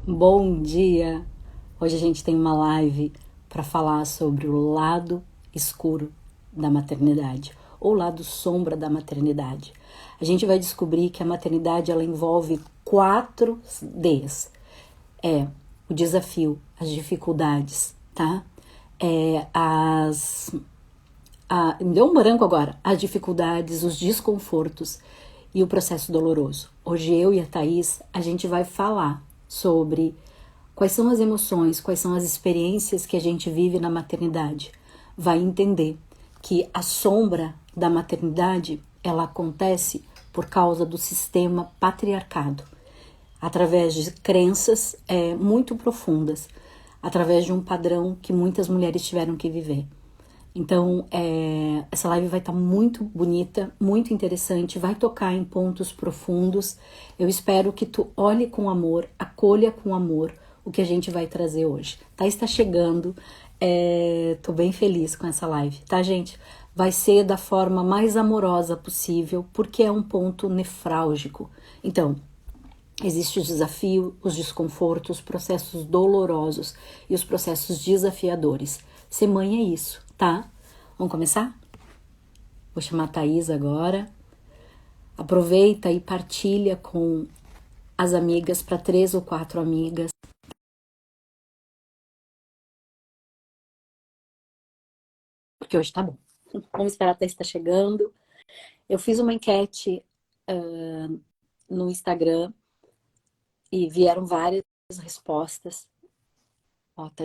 Bom dia! Hoje a gente tem uma live para falar sobre o lado escuro da maternidade, ou lado sombra da maternidade. A gente vai descobrir que a maternidade ela envolve 4 Ds. É o desafio, as dificuldades, tá? Me deu um branco agora. As dificuldades, os desconfortos e o processo doloroso. Hoje eu e a Thaís, a gente vai falar sobre quais são as emoções, quais são as experiências que a gente vive na maternidade. Vai entender que a sombra da maternidade, ela acontece por causa do sistema patriarcado, através de crenças muito profundas, através de um padrão que muitas mulheres tiveram que viver. Então, essa live vai estar muito bonita, muito interessante, vai tocar em pontos profundos. Eu espero que tu olhe com amor, acolha com amor o que a gente vai trazer hoje. Tá, está chegando, tô bem feliz com essa live, tá, gente? Vai ser da forma mais amorosa possível, porque é um ponto nefrálgico. Então, existe o desafio, os desconfortos, os processos dolorosos e os processos desafiadores. Ser mãe é isso, tá? Vamos começar? Vou chamar a Thaís agora. Aproveita e partilha com as amigas, para 3 ou 4 amigas. Porque hoje tá bom. Vamos esperar a Thaís estar chegando. Eu fiz uma enquete no Instagram e vieram várias respostas. Ó, tá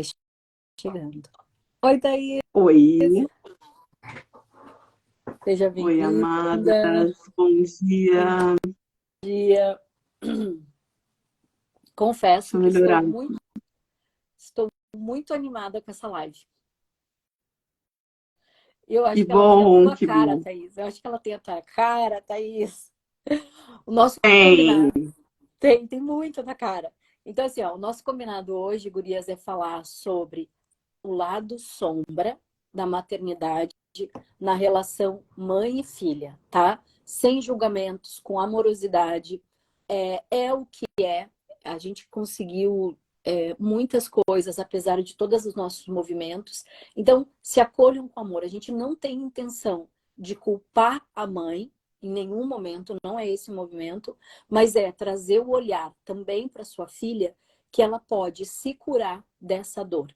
chegando. Oi, Thaís! Oi, Seja oi, bem-vinda. amadas, bom Bom dia. dia. Deixa Confesso eu que melhorar. estou muito animada com essa live. Eu Que acho que ela tem a bom, tua que cara, bom. Thaís. Eu acho que ela tem a tua cara, Thaís. O nosso Tem. combinado tem muito na cara. Então, assim, ó, o nosso combinado hoje, gurias, é falar sobre o lado sombra da maternidade na relação mãe e filha, tá? Sem julgamentos, com amorosidade. É o que é. A gente conseguiu muitas coisas, apesar de todos os nossos movimentos. Então, se acolham com amor. A gente não tem intenção de culpar a mãe em nenhum momento, não é esse o movimento, mas é trazer o olhar também para sua filha que ela pode se curar dessa dor.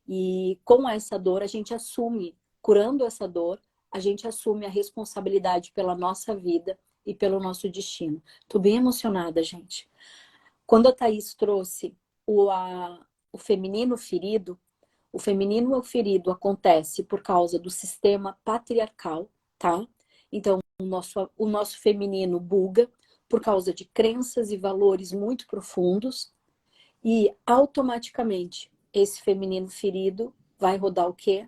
E com essa dor, a gente assume, curando essa dor, a gente assume a responsabilidade pela nossa vida e pelo nosso destino. Tô bem emocionada, gente. Quando a Thaís trouxe o feminino ferido, o feminino ferido acontece por causa do sistema patriarcal, tá? Então, o nosso feminino buga por causa de crenças e valores muito profundos e automaticamente esse feminino ferido vai rodar o quê?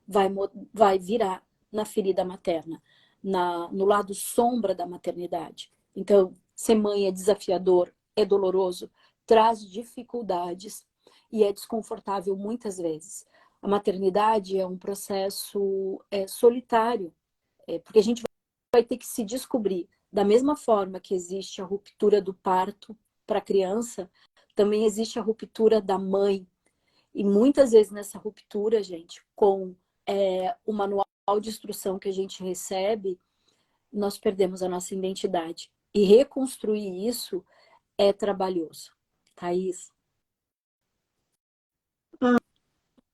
Vai virar na ferida materna, no lado sombra da maternidade. Então, ser mãe é desafiador, é doloroso, traz dificuldades e é desconfortável muitas vezes. A maternidade é um processo solitário, porque a gente vai ter que se descobrir. Da mesma forma que existe a ruptura do parto para a criança, também existe a ruptura da mãe. E muitas vezes nessa ruptura, gente, com o manual de instrução que a gente recebe, nós perdemos a nossa identidade. E reconstruir isso é trabalhoso. Thaís?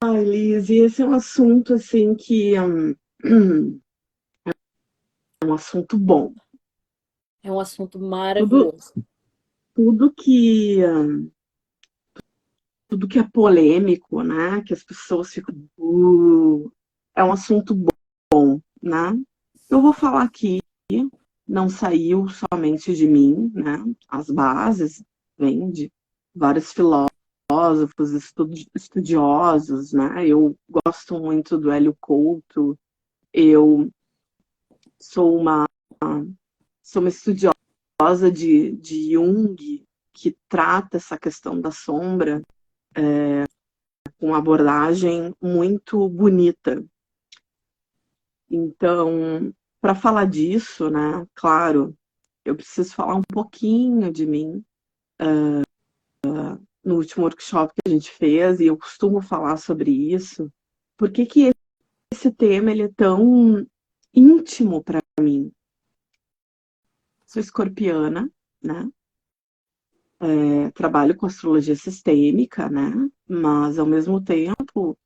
Ai, Liz, e esse é um assunto, assim, que é um assunto bom. É um assunto Tudo, maravilhoso. tudo que, tudo que é polêmico, né, que as pessoas ficam, é um assunto bom, né? Eu vou falar aqui, não saiu somente de mim, né? As bases vêm de vários filósofos, estudiosos, né? Eu gosto muito do Hélio Couto, eu sou uma, sou uma estudiosa de Jung, que trata essa questão da sombra com uma abordagem muito bonita. Então, para falar disso, né, claro, eu preciso falar um pouquinho de mim. no último workshop que a gente fez, e eu costumo falar sobre isso, por que que esse tema ele é tão íntimo para mim? Sou escorpiana, né? Trabalho com astrologia sistêmica, né? Mas, ao mesmo tempo,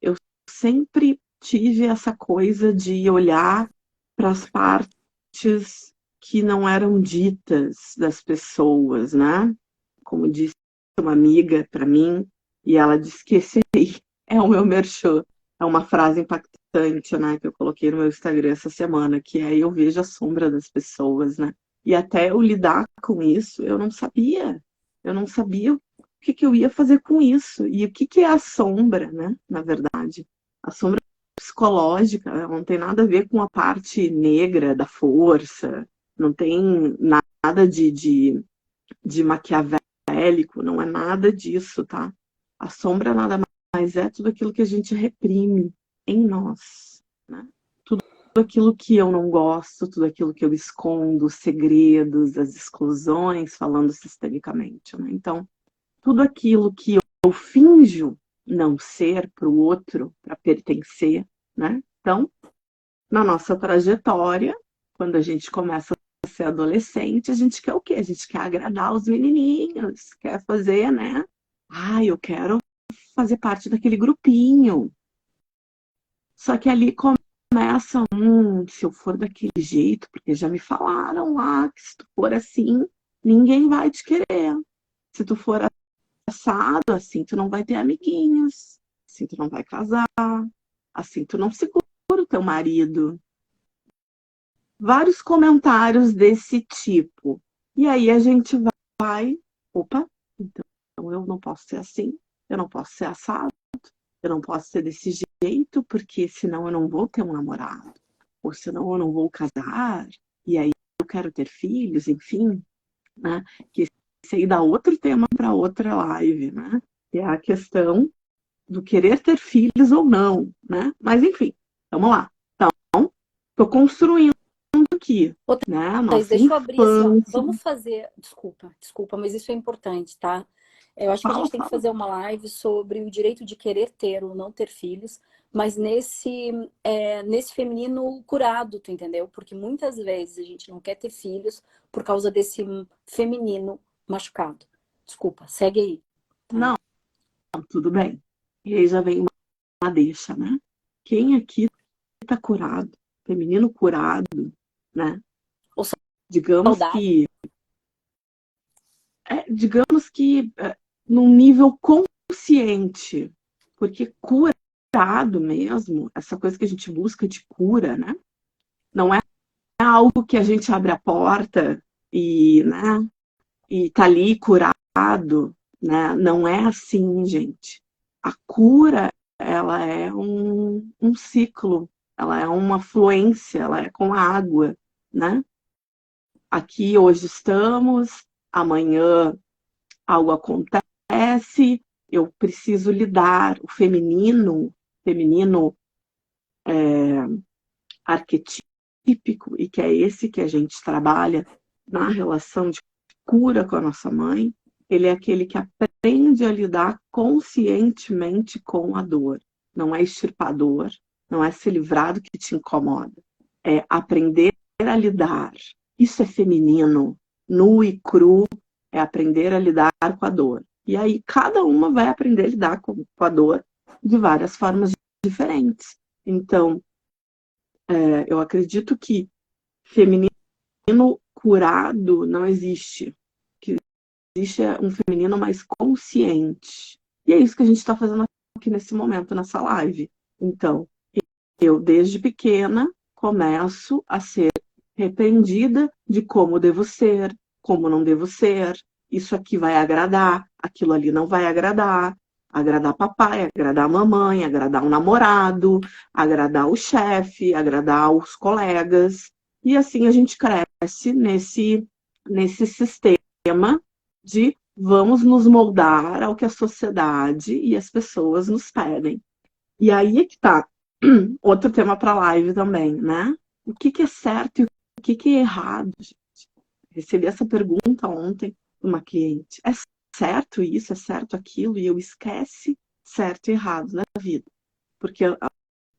eu sempre tive essa coisa de olhar para as partes que não eram ditas das pessoas, né? Como disse uma amiga para mim, e ela disse que esse aí é o meu merchan. É uma frase impactante, né, que eu coloquei no meu Instagram essa semana, que é eu vejo a sombra das pessoas, né? E até eu lidar com isso, eu não sabia. Eu não sabia o que que eu ia fazer com isso. E o que que é a sombra, né? Na verdade, a sombra psicológica, ela não tem nada a ver com a parte negra da força, não tem nada de maquiavélico, não é nada disso, tá? A sombra nada mais é tudo aquilo que a gente reprime em nós, né? Tudo aquilo que eu não gosto, tudo aquilo que eu escondo, os segredos, as exclusões, falando sistemicamente, né? Então, tudo aquilo que eu finjo não ser para o outro, para pertencer, né? Então, na nossa trajetória, quando a gente começa a ser adolescente, a gente quer o quê? A gente quer agradar os menininhos, quer fazer, né? Ah, eu quero fazer parte daquele grupinho. Só que ali começa, se eu for daquele jeito, porque já me falaram lá que se tu for assim, ninguém vai te querer. Se tu for assado, assim, tu não vai ter amiguinhos, assim, tu não vai casar, assim, tu não segura o teu marido. Vários comentários desse tipo. E aí a gente vai, opa, então eu não posso ser assim, eu não posso ser assado, eu não posso ser desse jeito, porque senão eu não vou ter um namorado, ou senão eu não vou casar, e aí eu quero ter filhos, enfim, né? Que isso aí dá outro tema para outra live, né? Que é a questão do querer ter filhos ou não, né? Mas enfim, vamos lá. Então, estou construindo aqui, Ô, né? Thaís, Nossa deixa eu abrir assim, ó. infância. Vamos fazer. Desculpa, mas isso é importante, tá? Eu acho que a Fala, gente tem que fala. fazer uma live sobre o direito de querer ter ou não ter filhos, mas nesse feminino curado, tu entendeu? Porque muitas vezes a gente não quer ter filhos por causa desse feminino machucado. Desculpa, segue aí, tá? Não, tudo bem. E aí já vem uma deixa, né? Quem aqui tá curado? Feminino curado, né? Ou Digamos saudável. que, num nível consciente, porque curado mesmo, essa coisa que a gente busca de cura, né? Não é algo que a gente abre a porta e, né? E tá ali curado, né? Não é assim, gente. A cura, ela é um ciclo, ela é uma fluência, ela é com a água, né? Aqui hoje estamos, amanhã algo acontece, eu preciso lidar. O feminino arquetípico, e que é esse que a gente trabalha na relação de cura com a nossa mãe, ele é aquele que aprende a lidar conscientemente com a dor. Não é extirpador, não é se livrar do que te incomoda. É aprender a lidar. Isso é feminino, nu e cru, é aprender a lidar com a dor. E aí cada uma vai aprender a lidar com a dor de várias formas diferentes. Então, eu acredito que feminino curado não existe. O que existe é um feminino mais consciente. E é isso que a gente está fazendo aqui nesse momento, nessa live. Então, eu, desde pequena, começo a ser repreendida de como devo ser, como não devo ser. Isso aqui vai agradar, aquilo ali não vai agradar. Agradar papai, agradar a mamãe, agradar o namorado, agradar o chefe, agradar os colegas. E assim a gente cresce nesse sistema de vamos nos moldar ao que a sociedade e as pessoas nos pedem. E aí é que tá outro tema para live também, né? O que que é certo e o que que é errado, gente? Recebi essa pergunta ontem de uma cliente. É certo isso, é certo aquilo, e eu esquece certo e errado na vida. Porque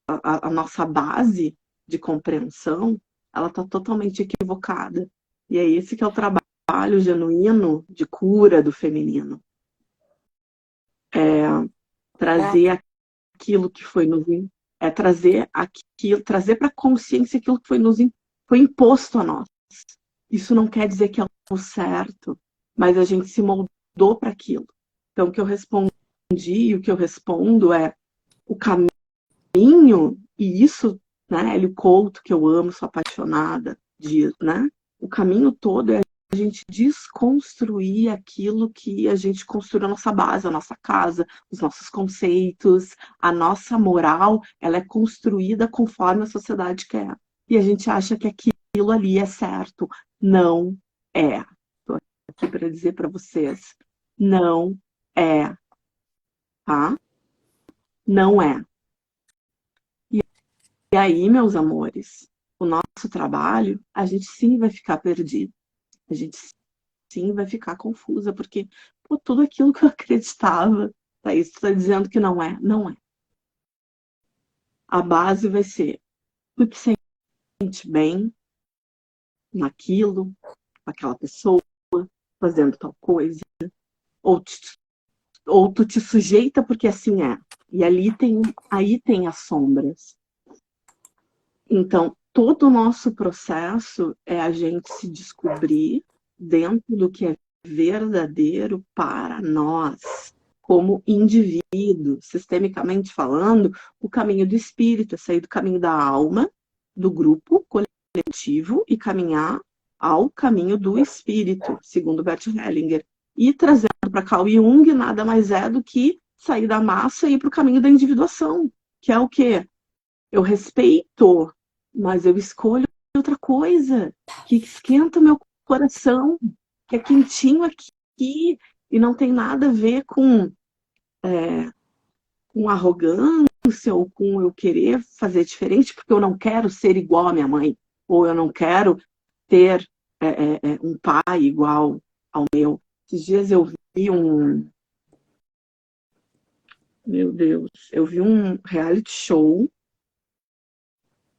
a nossa base de compreensão, ela está totalmente equivocada. E é esse que é o trabalho genuíno de cura do feminino. É trazer aquilo que foi nos... É trazer aquilo, trazer para a consciência aquilo que foi imposto a nós. Isso não quer dizer que é o certo, mas a gente se moldou para aquilo. Então, o que eu respondi e o que eu respondo é o caminho, e isso, né, Hélio Couto, que eu amo, sou apaixonada, diz, né? O caminho todo é a gente desconstruir aquilo que a gente construiu a nossa base, a nossa casa, os nossos conceitos, a nossa moral, ela é construída conforme a sociedade quer. E a gente acha que aquilo ali é certo. Não é. Estou aqui para dizer para vocês, não é, tá? Não é. E aí, meus amores, o nosso trabalho, a gente sim vai ficar perdido. A gente sim vai ficar confusa, porque pô, tudo aquilo que eu acreditava, tá, isso está dizendo que não é. Não é. A base vai ser tu te sente bem naquilo, com aquela pessoa, fazendo tal coisa, ou, ou tu te sujeita porque assim é. E aí tem as sombras. Então, todo o nosso processo é a gente se descobrir dentro do que é verdadeiro para nós, como indivíduo, sistemicamente falando, o caminho do espírito é sair do caminho da alma, do grupo coletivo e caminhar ao caminho do espírito, segundo Bert Hellinger. E trazendo para Carl Jung, nada mais é do que sair da massa e ir para o caminho da individuação, que é o quê? Eu respeito, mas eu escolho outra coisa, que esquenta o meu coração, que é quentinho aqui, e não tem nada a ver com arrogância ou com eu querer fazer diferente, porque eu não quero ser igual à minha mãe, ou eu não quero ter um pai igual ao meu. Esses dias eu vi meu Deus, eu vi um reality show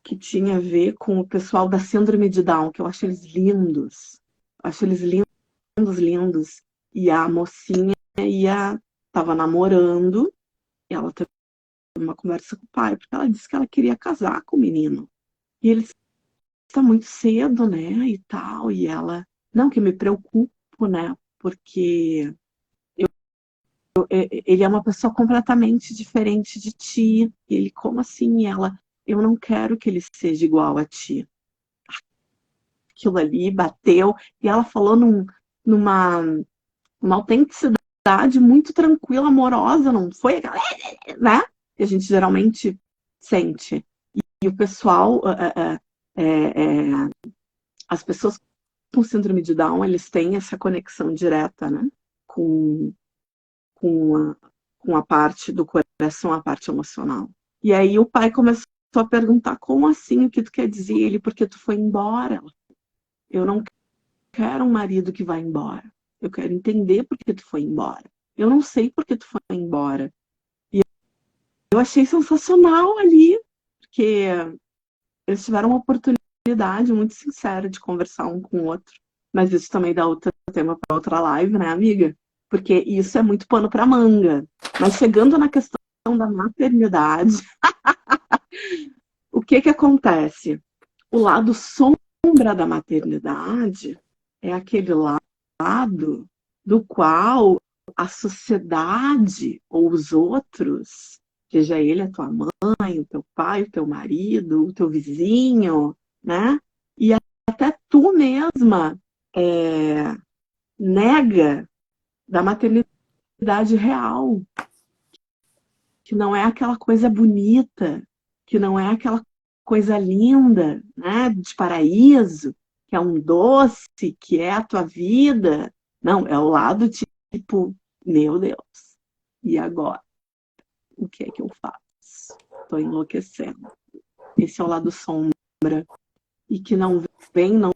que tinha a ver com o pessoal da síndrome de Down, que eu acho eles lindos. Acho eles lindos, lindos. E a mocinha tava namorando, e ela teve uma conversa com o pai, porque ela disse que ela queria casar com o menino. E ele está muito cedo, né, e tal. E ela, não, que eu me preocupo, né, porque ele é uma pessoa completamente diferente de ti. E ele, como assim? E ela, eu não quero que ele seja igual a ti. Aquilo ali bateu, e ela falou numa uma autenticidade muito tranquila, amorosa, não foi aquela, né? Que a gente geralmente sente. E o pessoal, as pessoas com síndrome de Down, eles têm essa conexão direta, né? Com, com, a, com a parte do coração, a parte emocional. E aí o pai começou a perguntar, como assim? O que tu quer dizer? Ele, porque tu foi embora. Eu não quero um marido que vai embora. Eu quero entender por que tu foi embora. Eu não sei por que tu foi embora. E eu achei sensacional ali, porque eles tiveram uma oportunidade muito sincera de conversar um com o outro. Mas isso também dá outro tema para outra live, né, amiga? Porque isso é muito pano para manga. Mas chegando na questão da maternidade, o que que acontece? O lado sombra da maternidade é aquele lado do qual a sociedade ou os outros, seja ele a tua mãe, o teu pai, o teu marido, o teu vizinho, né? E até tu mesma nega da maternidade real, que não é aquela coisa bonita, que não é aquela coisa linda, né? De paraíso, que é um doce, que é a tua vida. Não, é o lado tipo, meu Deus, e agora? O que é que eu faço? Estou enlouquecendo. Esse é o lado sombra. E que não vem, não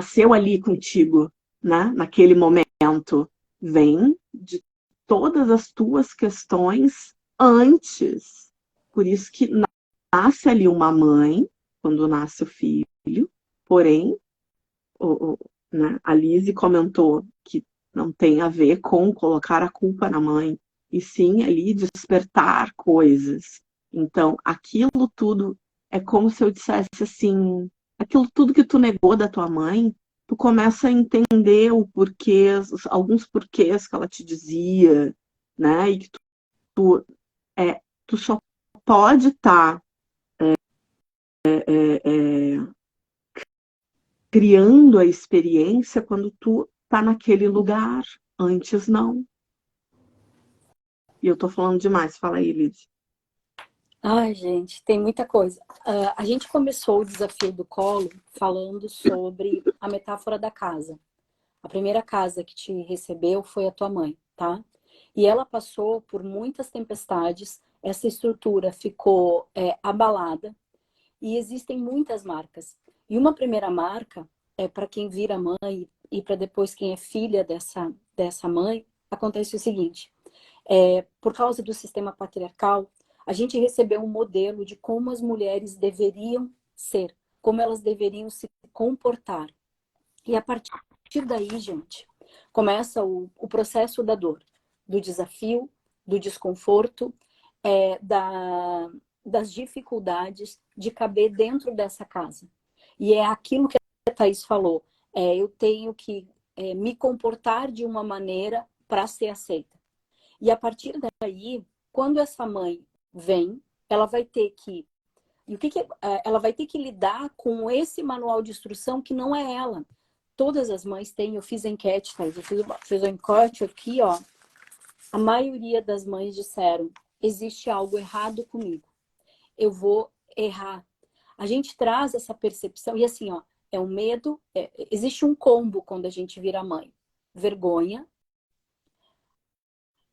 nasceu ali contigo. né, naquele momento, vem de todas as tuas questões antes. Por isso que nasce ali uma mãe, quando nasce o filho, porém, né, a Lise comentou que não tem a ver com colocar a culpa na mãe, e sim ali despertar coisas. Então, aquilo tudo é como se eu dissesse assim, aquilo tudo que tu negou da tua mãe, tu começa a entender o porquê, alguns porquês que ela te dizia, né? E que tu só pode estar criando a experiência quando tu tá naquele lugar. Antes não. E eu tô falando demais. Fala aí, Liz. Ai, gente, tem muita coisa. A gente começou o desafio do colo falando sobre a metáfora da casa. A primeira casa que te recebeu foi a tua mãe, tá? E ela passou por muitas tempestades, essa estrutura ficou abalada e existem muitas marcas. E uma primeira marca é para quem vira mãe e para depois quem é filha dessa mãe, acontece o seguinte: por causa do sistema patriarcal, a gente recebeu um modelo de como as mulheres deveriam ser, como elas deveriam se comportar. E a partir daí, gente, começa o processo da dor, do desafio, do desconforto, das dificuldades de caber dentro dessa casa. E é aquilo que a Thaís falou, eu tenho que me comportar de uma maneira para ser aceita. E a partir daí, quando essa mãe vem, ela vai ter que ela vai ter que lidar com esse manual de instrução que não é ela. Todas as mães têm, eu fiz enquete, tá? Eu fiz um enquete aqui, ó. A maioria das mães disseram: existe algo errado comigo. Eu vou errar. A gente traz essa percepção, e assim, ó, é um medo, existe um combo quando a gente vira mãe: vergonha,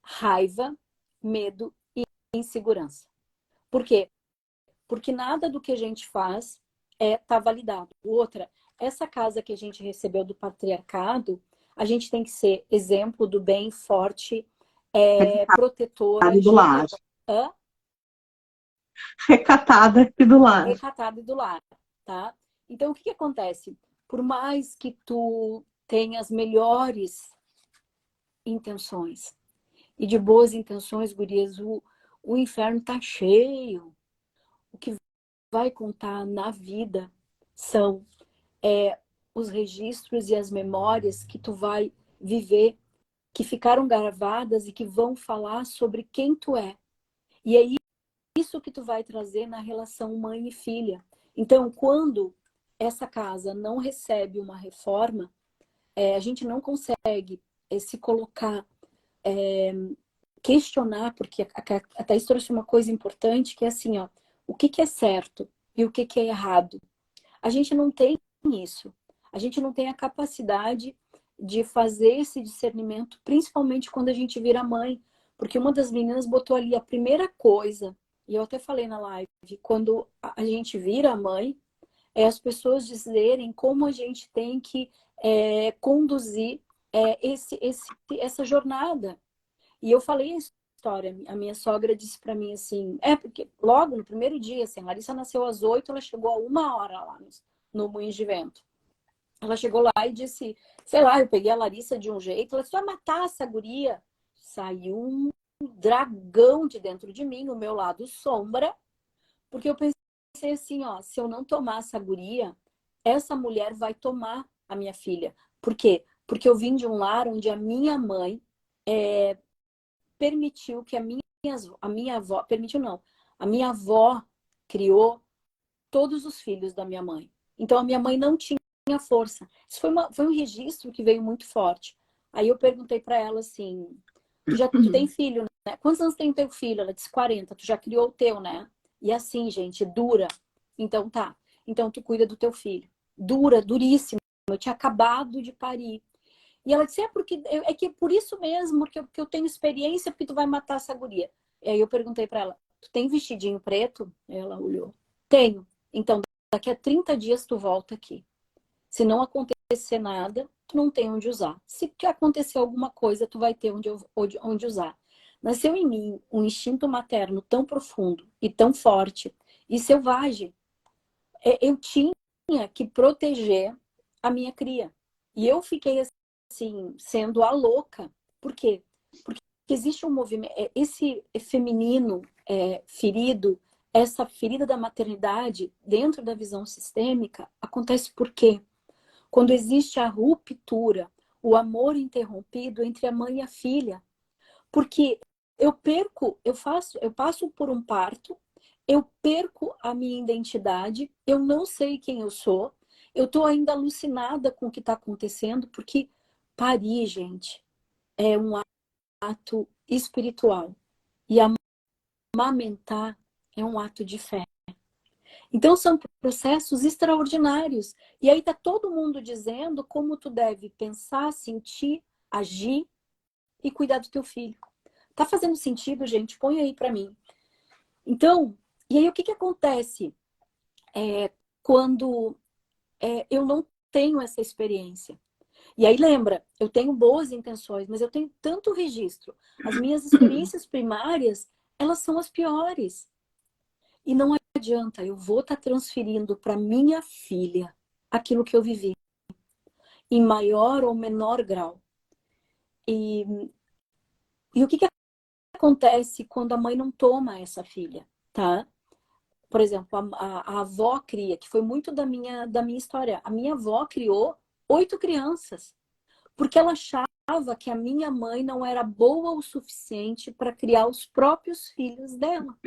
raiva, medo e insegurança. Por quê? Porque nada do que a gente faz tá validado. Outra, essa casa que a gente recebeu do patriarcado, a gente tem que ser exemplo do bem, forte, protetora, Do lar. Recatada aqui do lar. recatada do lar, tá? Então, o que acontece? Por mais que tu tenha as melhores intenções, e de boas intenções, gurias, o inferno tá cheio. O que vai contar na vida são os registros e as memórias que tu vai viver, que ficaram gravadas e que vão falar sobre quem tu é. E é isso que tu vai trazer na relação mãe e filha. Então, quando essa casa não recebe uma reforma, a gente não consegue se colocar, questionar, porque a Thaís trouxe uma coisa importante, que é assim, ó, o que é certo e o que é errado. A gente não tem isso. A gente não tem a capacidade de fazer esse discernimento, principalmente quando a gente vira mãe. Porque uma das meninas botou ali a primeira coisa, e eu até falei na live, quando a gente vira mãe, é as pessoas dizerem como a gente tem que conduzir essa jornada. E eu falei a história, a minha sogra disse para mim assim, porque logo no primeiro dia, assim, a Larissa nasceu às 8, ela chegou a 1 hora lá no Moinhos de Vento. Ela chegou lá e disse, sei lá, eu peguei a Larissa de um jeito, ela disse, vai matar essa guria. Saiu um dragão de dentro de mim, o meu lado sombra, porque eu pensei assim, ó, se eu não tomar essa guria, essa mulher vai tomar a minha filha. Por quê? Porque eu vim de um lar onde a minha mãe permitiu que a minha avó, permitiu não, a minha avó criou todos os filhos da minha mãe. Então a minha mãe não tinha força. Isso foi um registro que veio muito forte. Aí eu perguntei para ela assim, tu tem filho, né? Quantos anos tem teu filho? Ela disse 40. Tu já criou o teu, né? E assim, gente, dura. Então tá. Então tu cuida do teu filho. Dura, duríssimo. Eu tinha acabado de parir. E ela disse, é que é por isso mesmo que eu tenho experiência, porque tu vai matar essa guria. E aí eu perguntei para ela, tu tem vestidinho preto? Ela olhou. Tenho. Então, daqui a 30 dias tu volta aqui. Se não acontecer nada, tu não tem onde usar. Se acontecer alguma coisa, tu vai ter onde usar. Nasceu em mim um instinto materno tão profundo e tão forte e selvagem. Eu tinha que proteger a minha cria. E eu fiquei assim, sendo a louca. Por quê? Porque existe um movimento, esse feminino ferido, essa ferida da maternidade dentro da visão sistêmica, acontece por quê? Quando existe a ruptura, o amor interrompido entre a mãe e a filha. Porque eu passo por um parto, eu perco a minha identidade, eu não sei quem eu sou, eu estou ainda alucinada com o que está acontecendo, porque parir, gente, é um ato espiritual. E amamentar é um ato de fé. Então são processos extraordinários. E aí está todo mundo dizendo como tu deve pensar, sentir, agir e cuidar do teu filho. Tá fazendo sentido, gente? Põe aí para mim. Então, e aí o que acontece quando eu não tenho essa experiência? E aí lembra, eu tenho boas intenções, mas eu tenho tanto registro. As minhas experiências primárias, elas são as piores. E não adianta, eu vou estar transferindo para minha filha aquilo que eu vivi, em maior ou menor grau. E o que acontece quando a mãe não toma essa filha, tá? Por exemplo, a avó cria, que foi muito da minha história. A minha avó criou 8 crianças, porque ela achava que a minha mãe não era boa o suficiente para criar os próprios filhos dela.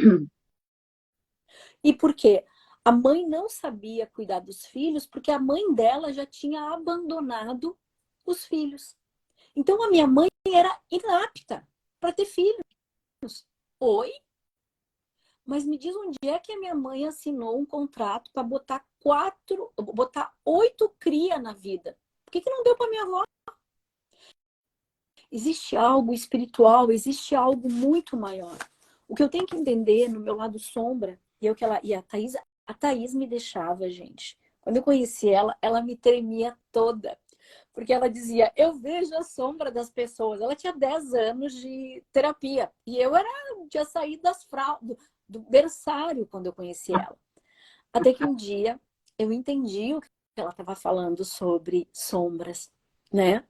E por quê? A mãe não sabia cuidar dos filhos porque a mãe dela já tinha abandonado os filhos. Então a minha mãe era inapta para ter filhos. Oi? Mas me diz onde é que a minha mãe assinou um contrato para botar 8 cria na vida? Por que não deu para minha avó? Existe algo espiritual, existe algo muito maior. O que eu tenho que entender no meu lado sombra, e a Thaís me deixava, gente. Quando eu conheci ela, ela me tremia toda. Porque ela dizia, eu vejo a sombra das pessoas. Ela tinha 10 anos de terapia. E eu tinha saído do berçário quando eu conheci ela. Até que um dia eu entendi o que ela estava falando sobre sombras, né?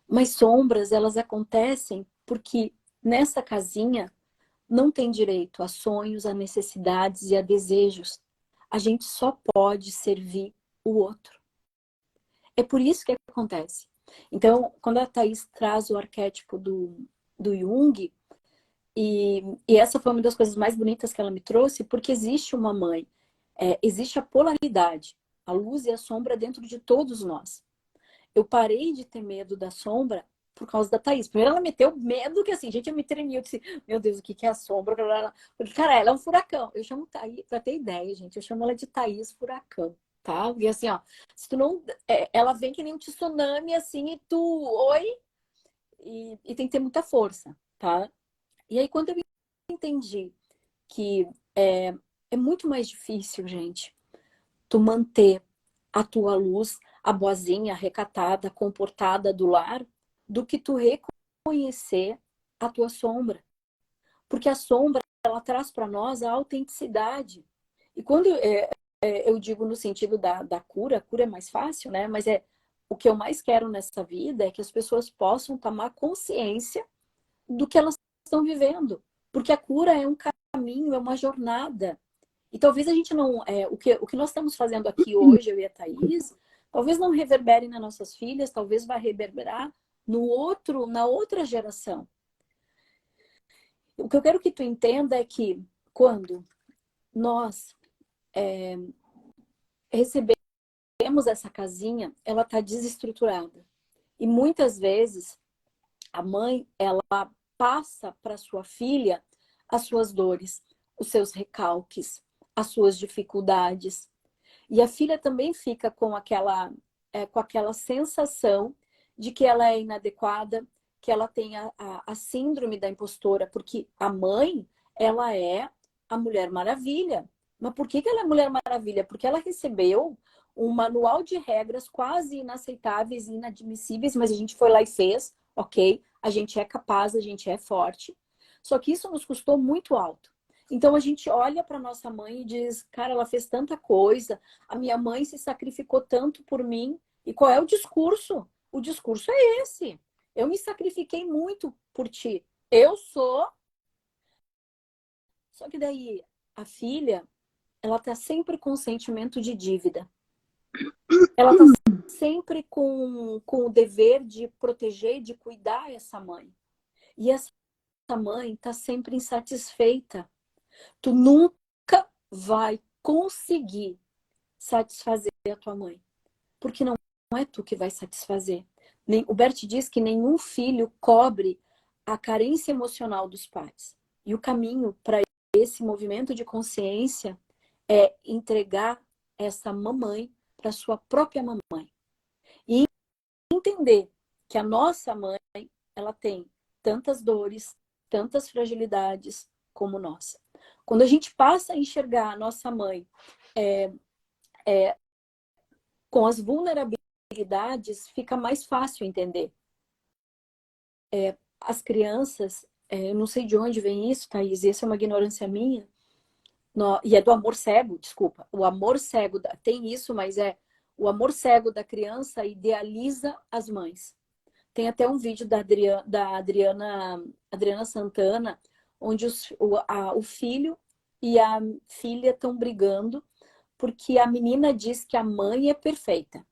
Mas sombras, elas acontecem porque nessa casinha não tem direito a sonhos, a necessidades e a desejos. A gente só pode servir o outro. É por isso que acontece. Então, quando a Thaís traz o arquétipo do Jung, e essa foi uma das coisas mais bonitas que ela me trouxe, porque existe uma mãe, existe a polaridade, a luz e a sombra dentro de todos nós. Eu parei de ter medo da sombra por causa da Thaís. Primeiro ela meteu medo que assim, gente, eu me tremia, eu disse, meu Deus, o que é a sombra? Porque, cara, ela é um furacão. Eu chamo Thaís, pra ter ideia, gente, eu chamo ela de Thaís Furacão, tá? E assim, ó, se tu não... ela vem que nem um tsunami, assim, e tu... Oi? E tem que ter muita força, tá? E aí, quando eu entendi que é muito mais difícil, gente, tu manter a tua luz, a boazinha, a recatada, comportada do lar, do que tu reconhecer a tua sombra. Porque a sombra, ela traz para nós a autenticidade. E quando eu digo no sentido da cura, a cura é mais fácil, né? Mas o que eu mais quero nessa vida é que as pessoas possam tomar consciência do que elas estão vivendo. Porque a cura é um caminho, é uma jornada. E talvez a gente não... o que nós estamos fazendo aqui hoje, eu e a Thaís, talvez não reverbere nas nossas filhas, talvez vai reverberar na outra geração. O que eu quero que tu entenda é que quando nós recebemos essa casinha, ela está desestruturada. E muitas vezes a mãe, ela passa para sua filha as suas dores, os seus recalques, as suas dificuldades. E a filha também fica com aquela sensação de que ela é inadequada, que ela tem a síndrome da impostora, porque a mãe, ela é a Mulher Maravilha. Mas por que ela é Mulher Maravilha? Porque ela recebeu um manual de regras quase inaceitáveis e inadmissíveis, mas a gente foi lá e fez, ok? A gente é capaz, a gente é forte. Só que isso nos custou muito alto. Então a gente olha para nossa mãe e diz, cara, ela fez tanta coisa, a minha mãe se sacrificou tanto por mim. E qual é o discurso? O discurso é esse. Eu me sacrifiquei muito por ti. Eu sou. Só que daí a filha, ela tá sempre com sentimento de dívida. Ela tá sempre com o dever de proteger, de cuidar essa mãe. E essa mãe tá sempre insatisfeita. Tu nunca vai conseguir satisfazer a tua mãe, porque não é tu que vai satisfazer. O Bert diz que nenhum filho cobre a carência emocional dos pais. E o caminho para esse movimento de consciência é entregar essa mamãe para sua própria mamãe. E entender que a nossa mãe, ela tem tantas dores, tantas fragilidades como nós. Quando a gente passa a enxergar a nossa mãe com as vulnerabilidades, fica mais fácil entender. As crianças, eu não sei de onde vem isso, Thaís, essa é uma ignorância minha, e é do amor cego, desculpa. O amor cego, tem isso, mas o amor cego da criança idealiza as mães. Tem até um vídeo da Adriana Santana, onde o filho e a filha estão brigando porque a menina diz que a mãe é perfeita.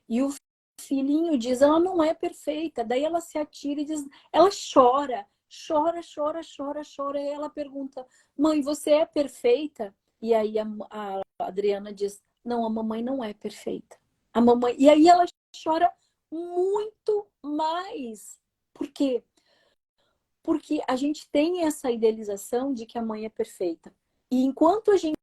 E o filhinho diz, ela não é perfeita. Daí ela se atira e diz, ela chora, chora, chora, chora, chora. E ela pergunta, mãe, você é perfeita? E aí a Adriana diz, não, a mamãe não é perfeita. A mamãe... E aí ela chora muito mais. Por quê? Porque a gente tem essa idealização de que a mãe é perfeita. E enquanto a gente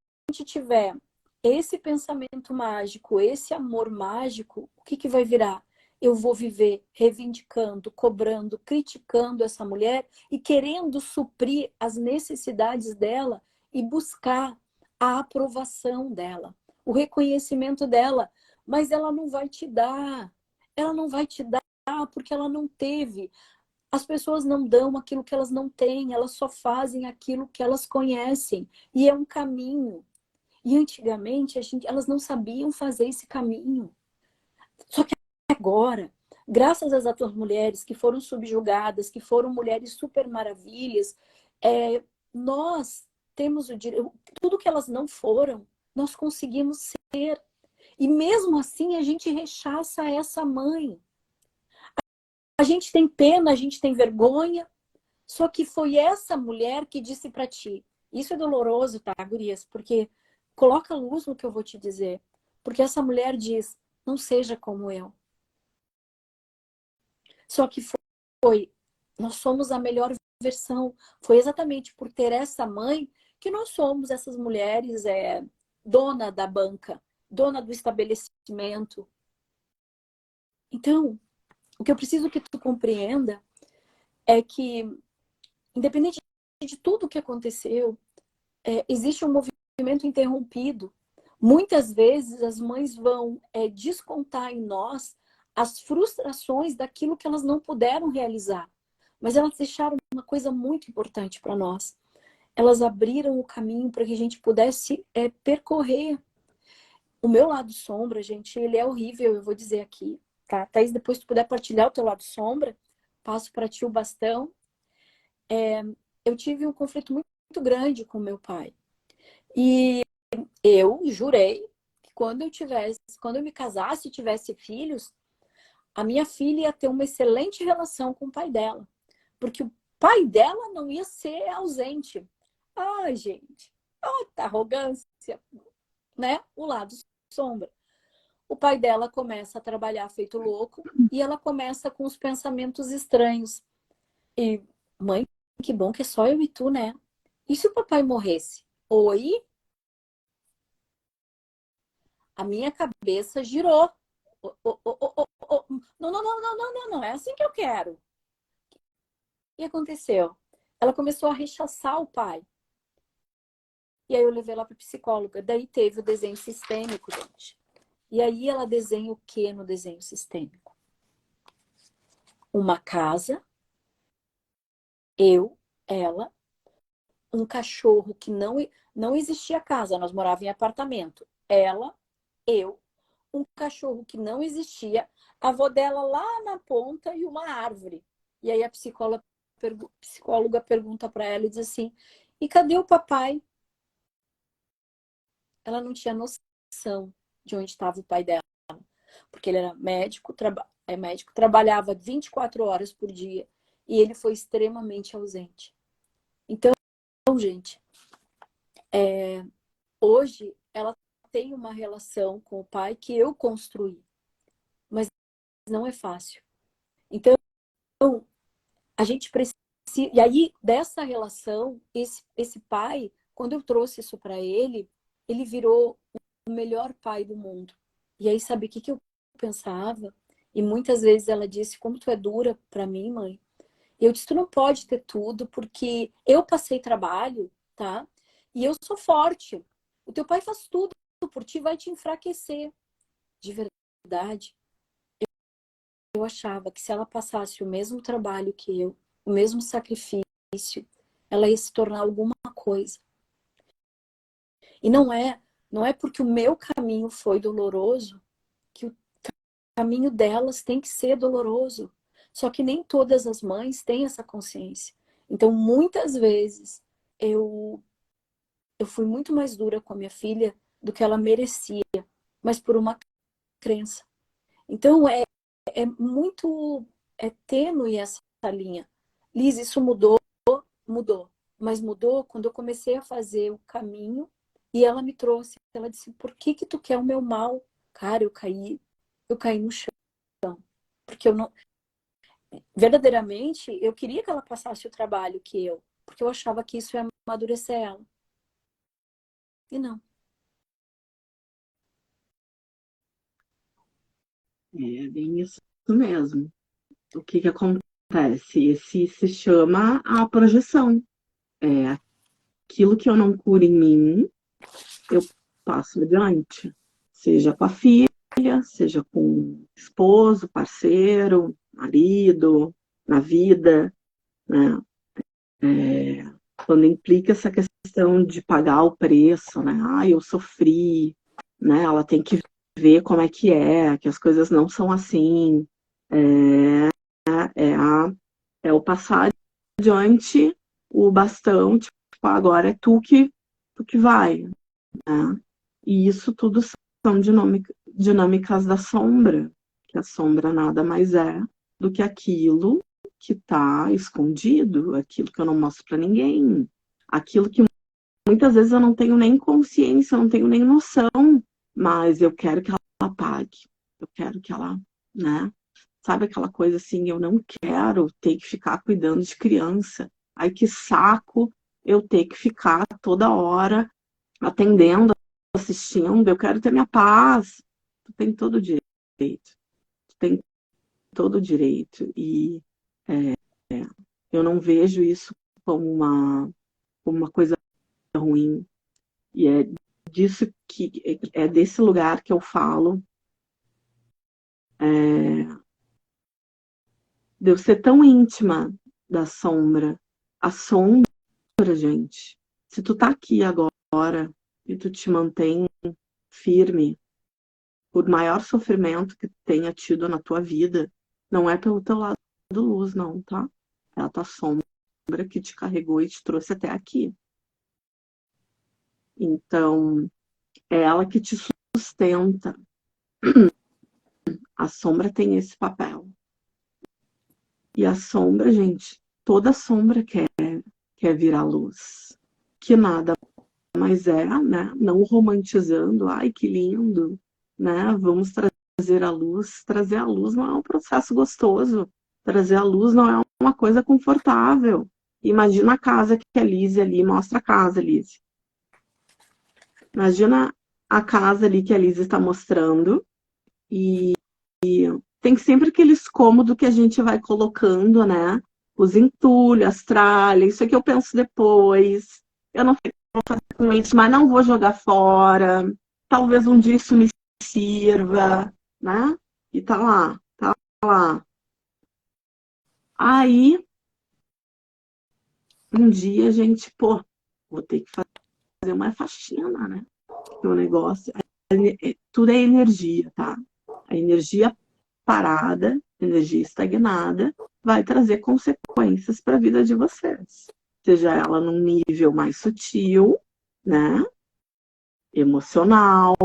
tiver esse pensamento mágico, esse amor mágico, o que vai virar? Eu vou viver reivindicando, cobrando, criticando essa mulher e querendo suprir as necessidades dela e buscar a aprovação dela, o reconhecimento dela. Mas ela não vai te dar. Ela não vai te dar porque ela não teve. As pessoas não dão aquilo que elas não têm, elas só fazem aquilo que elas conhecem. E é um caminho. E antigamente elas não sabiam fazer esse caminho. Só que agora, graças às outras mulheres que foram subjugadas, que foram mulheres super maravilhas, nós temos o direito, tudo que elas não foram, nós conseguimos ser. E mesmo assim a gente rechaça essa mãe. A gente tem pena, a gente tem vergonha, só que foi essa mulher que disse para ti. Isso é doloroso, tá, gurias? Porque coloca luz no que eu vou te dizer. Porque essa mulher diz, não seja como eu. Só que nós somos a melhor versão. Foi exatamente por ter essa mãe que nós somos essas mulheres dona da banca, dona do estabelecimento. Então, o que eu preciso que tu compreenda é que, independente de tudo o que aconteceu, existe um movimento interrompido. Muitas vezes as mães vão descontar em nós as frustrações daquilo que elas não puderam realizar. Mas elas deixaram uma coisa muito importante para nós. Elas abriram o caminho para que a gente pudesse percorrer. O meu lado sombra, gente, ele é horrível, eu vou dizer aqui. Tá? Thaís, depois se tu puder partilhar o teu lado sombra, passo para ti o bastão. Eu tive um conflito muito grande com meu pai. E eu jurei que quando eu me casasse e tivesse filhos, a minha filha ia ter uma excelente relação com o pai dela. Porque o pai dela não ia ser ausente. Ai, gente, outra arrogância, né? O lado sombra. O pai dela começa a trabalhar feito louco e ela começa com os pensamentos estranhos. E, mãe, que bom que é só eu e tu, né? E se o papai morresse? Oi? A minha cabeça girou. Não, não, não, não, não, não, não, é assim que eu quero. E aconteceu? Ela começou a rechaçar o pai. E aí eu levei ela para psicóloga. Daí teve o desenho sistêmico, gente. E aí ela desenha o que no desenho sistêmico? Uma casa, eu, ela, um cachorro que não existia casa, nós morávamos em apartamento. Ela, eu, um cachorro que não existia, a avó dela lá na ponta e uma árvore. E aí a psicóloga pergunta para ela e diz assim: e cadê o papai? Ela não tinha noção de onde estava o pai dela, porque ele era médico, médico, trabalhava 24 horas por dia e ele foi extremamente ausente. Então, gente, hoje ela tem uma relação com o pai que eu construí, mas não é fácil. Então, a gente precisa. E aí, dessa relação, esse pai, quando eu trouxe isso para ele, ele virou o melhor pai do mundo. E aí, sabe o que eu pensava? E muitas vezes ela disse: como tu é dura para mim, mãe. E eu disse: tu não pode ter tudo, porque eu passei trabalho, tá? E eu sou forte. O teu pai faz tudo por ti, vai te enfraquecer. De verdade, eu achava que se ela passasse o mesmo trabalho que eu, o mesmo sacrifício, ela ia se tornar alguma coisa. E não é porque o meu caminho foi doloroso que o caminho delas tem que ser doloroso. Só que nem todas as mães têm essa consciência. Então, muitas vezes, eu fui muito mais dura com a minha filha do que ela merecia, mas por uma crença. Então, é muito tênue essa linha. Liz, isso mudou, mudou. Mas mudou quando eu comecei a fazer o caminho e ela me trouxe. Ela disse: por que tu quer o meu mal? Cara, eu caí no chão. Porque eu não. Verdadeiramente, eu queria que ela passasse o trabalho que eu. Porque eu achava que isso ia amadurecer ela. E não. É bem isso mesmo. O que que acontece? Esse se chama a projeção. É aquilo que eu não curo em mim, eu passo adiante. Seja com a filha, seja com o esposo, parceiro, marido, na vida, né? Quando implica essa questão de pagar o preço, né? Ah, eu sofri, né? Ela tem que ver como é, que as coisas não são assim. É, é o passar adiante o bastão, tipo, agora é tu que vai, né? E isso tudo são dinâmicas da sombra, que a sombra nada mais é do que aquilo que está escondido, aquilo que eu não mostro para ninguém, aquilo que muitas vezes eu não tenho nem consciência, eu não tenho nem noção, mas eu quero que ela pague, eu quero que ela, né? Sabe aquela coisa assim, eu não quero ter que ficar cuidando de criança. Ai, que saco eu ter que ficar toda hora atendendo, assistindo. Eu quero ter minha paz. Tu tem todo o direito. Tu tem todo o direito. E eu não vejo isso como uma coisa ruim. E é desse lugar que eu falo. De eu ser tão íntima da sombra. A sombra, gente, se tu tá aqui agora e tu te mantém firme, por maior sofrimento que tenha tido na tua vida, não é pelo teu lado luz, não, tá? É a tua sombra que te carregou e te trouxe até aqui. Então, é ela que te sustenta. A sombra tem esse papel. E a sombra, gente, toda sombra quer virar luz. Que nada mais é, né? Não romantizando, ai que lindo, né? Vamos trazer a luz. Trazer a luz não é um processo gostoso. Trazer a luz não é uma coisa confortável. Imagina a casa que a Lise ali, mostra a casa, Lise. Imagina a casa ali que a Lise está mostrando e tem sempre aqueles cômodos que a gente vai colocando, né? Os entulhos, as tralhas, isso aqui eu penso depois. Eu não sei o que eu vou fazer com isso, mas não vou jogar fora. Talvez um dia isso me sirva, né? E tá lá, tá lá. Aí, um dia a gente, pô, vou ter que fazer uma faxina, né? O negócio, tudo é energia, tá? A energia parada, energia estagnada, vai trazer consequências para a vida de vocês. Seja ela num nível mais sutil, né? Emocional,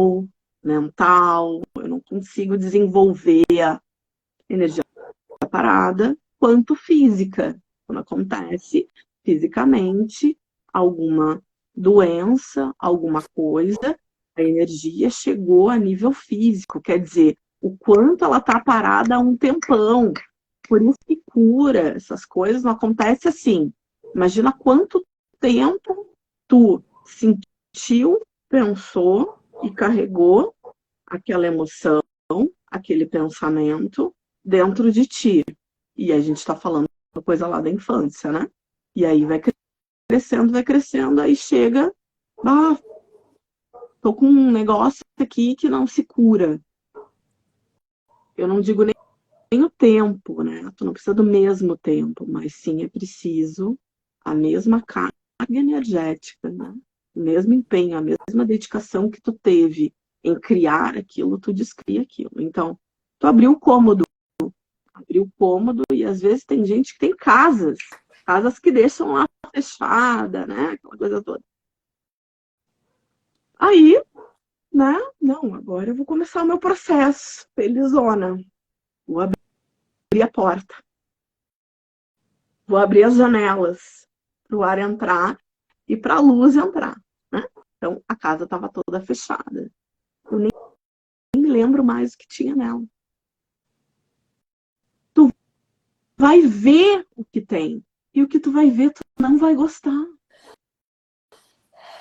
mental, eu não consigo desenvolver a energia parada, quanto física. Quando acontece fisicamente alguma doença, alguma coisa, a energia chegou a nível físico, quer dizer, o quanto ela está parada há um tempão. Por isso que cura, essas coisas não acontecem assim. Imagina quanto tempo tu sentiu, pensou e carregou aquela emoção, aquele pensamento dentro de ti. E a gente está falando coisa lá da infância, né? E aí vai crescendo, aí chega, ah, tô com um negócio aqui que não se cura. Eu não digo nem o tempo, né? Tu não precisa do mesmo tempo, mas sim é preciso a mesma carga energética, né? O mesmo empenho, a mesma dedicação que tu teve em criar aquilo, tu descria aquilo. Então, tu abriu o cômodo e às vezes tem gente que tem casas que deixam lá fechada, né? Aquela coisa toda. Aí, né? Não, agora eu vou começar o meu processo, felizona. Vou abrir a porta, vou abrir as janelas para o ar entrar e para a luz entrar, né? Então a casa estava toda fechada. Eu nem me lembro mais o que tinha nela. Tu vai ver o que tem e o que tu vai ver tu não vai gostar.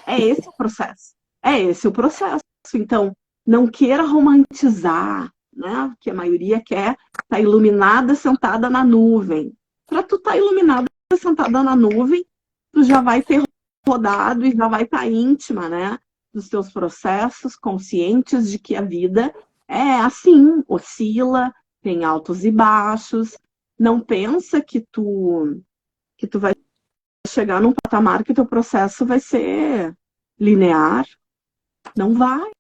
É esse o processo. É esse o processo. Então, não queira romantizar, né? Que a maioria quer estar tá iluminada, sentada na nuvem. Para tu estar tá iluminada, sentada na nuvem, tu já vai ter rodado e já vai estar tá íntima, né? Dos teus processos, conscientes de que a vida é assim, oscila, tem altos e baixos. Não pensa que tu vai chegar num patamar que teu processo vai ser linear. Não vai,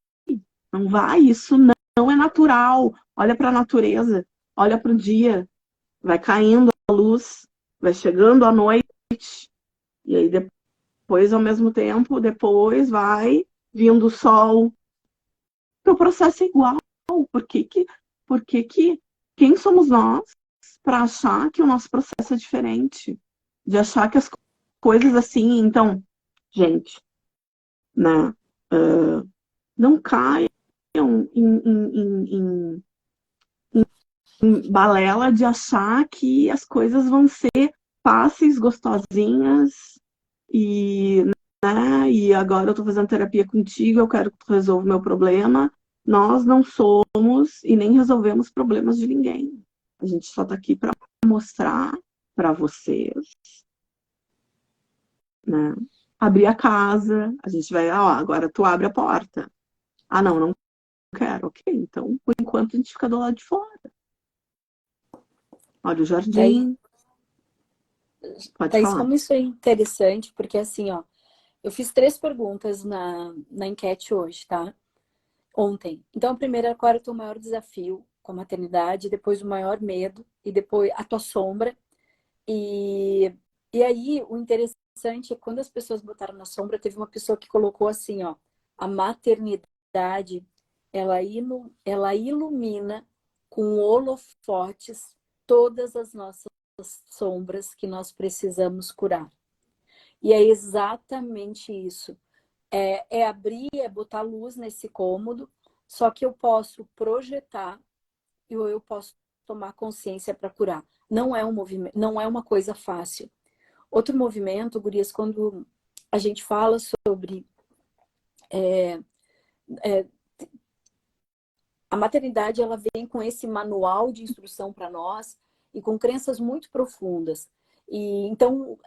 não vai. Isso não é natural. Olha para a natureza, olha para o dia. Vai caindo a luz, vai chegando a noite. E aí depois, ao mesmo tempo, depois vai vindo o sol. O processo é igual. Por que que, por que, que quem somos nós para achar que o nosso processo é diferente? De achar que as coisas assim, então, gente, né? Não caiam em balela de achar que as coisas vão ser fáceis, gostosinhas e, né, e agora eu tô fazendo terapia contigo, eu quero que tu resolva o meu problema. Nós não somos e nem resolvemos problemas de ninguém. A gente só tá aqui para mostrar para vocês, né? Abrir a casa, a gente vai, ó, agora tu abre a porta. Ah, não quero. Ok, então, por enquanto, a gente fica do lado de fora. Olha o Daí, jardim. Pode Thaís, falar. como isso é interessante, porque assim, ó, eu fiz 3 perguntas na enquete hoje, tá? Ontem. Então, a primeira é qual era o teu maior desafio com a maternidade, depois o maior medo, e depois a tua sombra. E, e aí, o interessante é quando as pessoas botaram na sombra, teve uma pessoa que colocou assim, ó, a maternidade, ela ilumina com holofotes todas as nossas sombras que nós precisamos curar. E é exatamente isso. É abrir, é botar luz nesse cômodo, só que eu posso projetar e eu posso tomar consciência para curar. Não é um movimento, não é uma coisa fácil. Outro movimento, Gurias, quando a gente fala sobre a maternidade, ela vem com esse manual de instrução para nós e com crenças muito profundas. E então,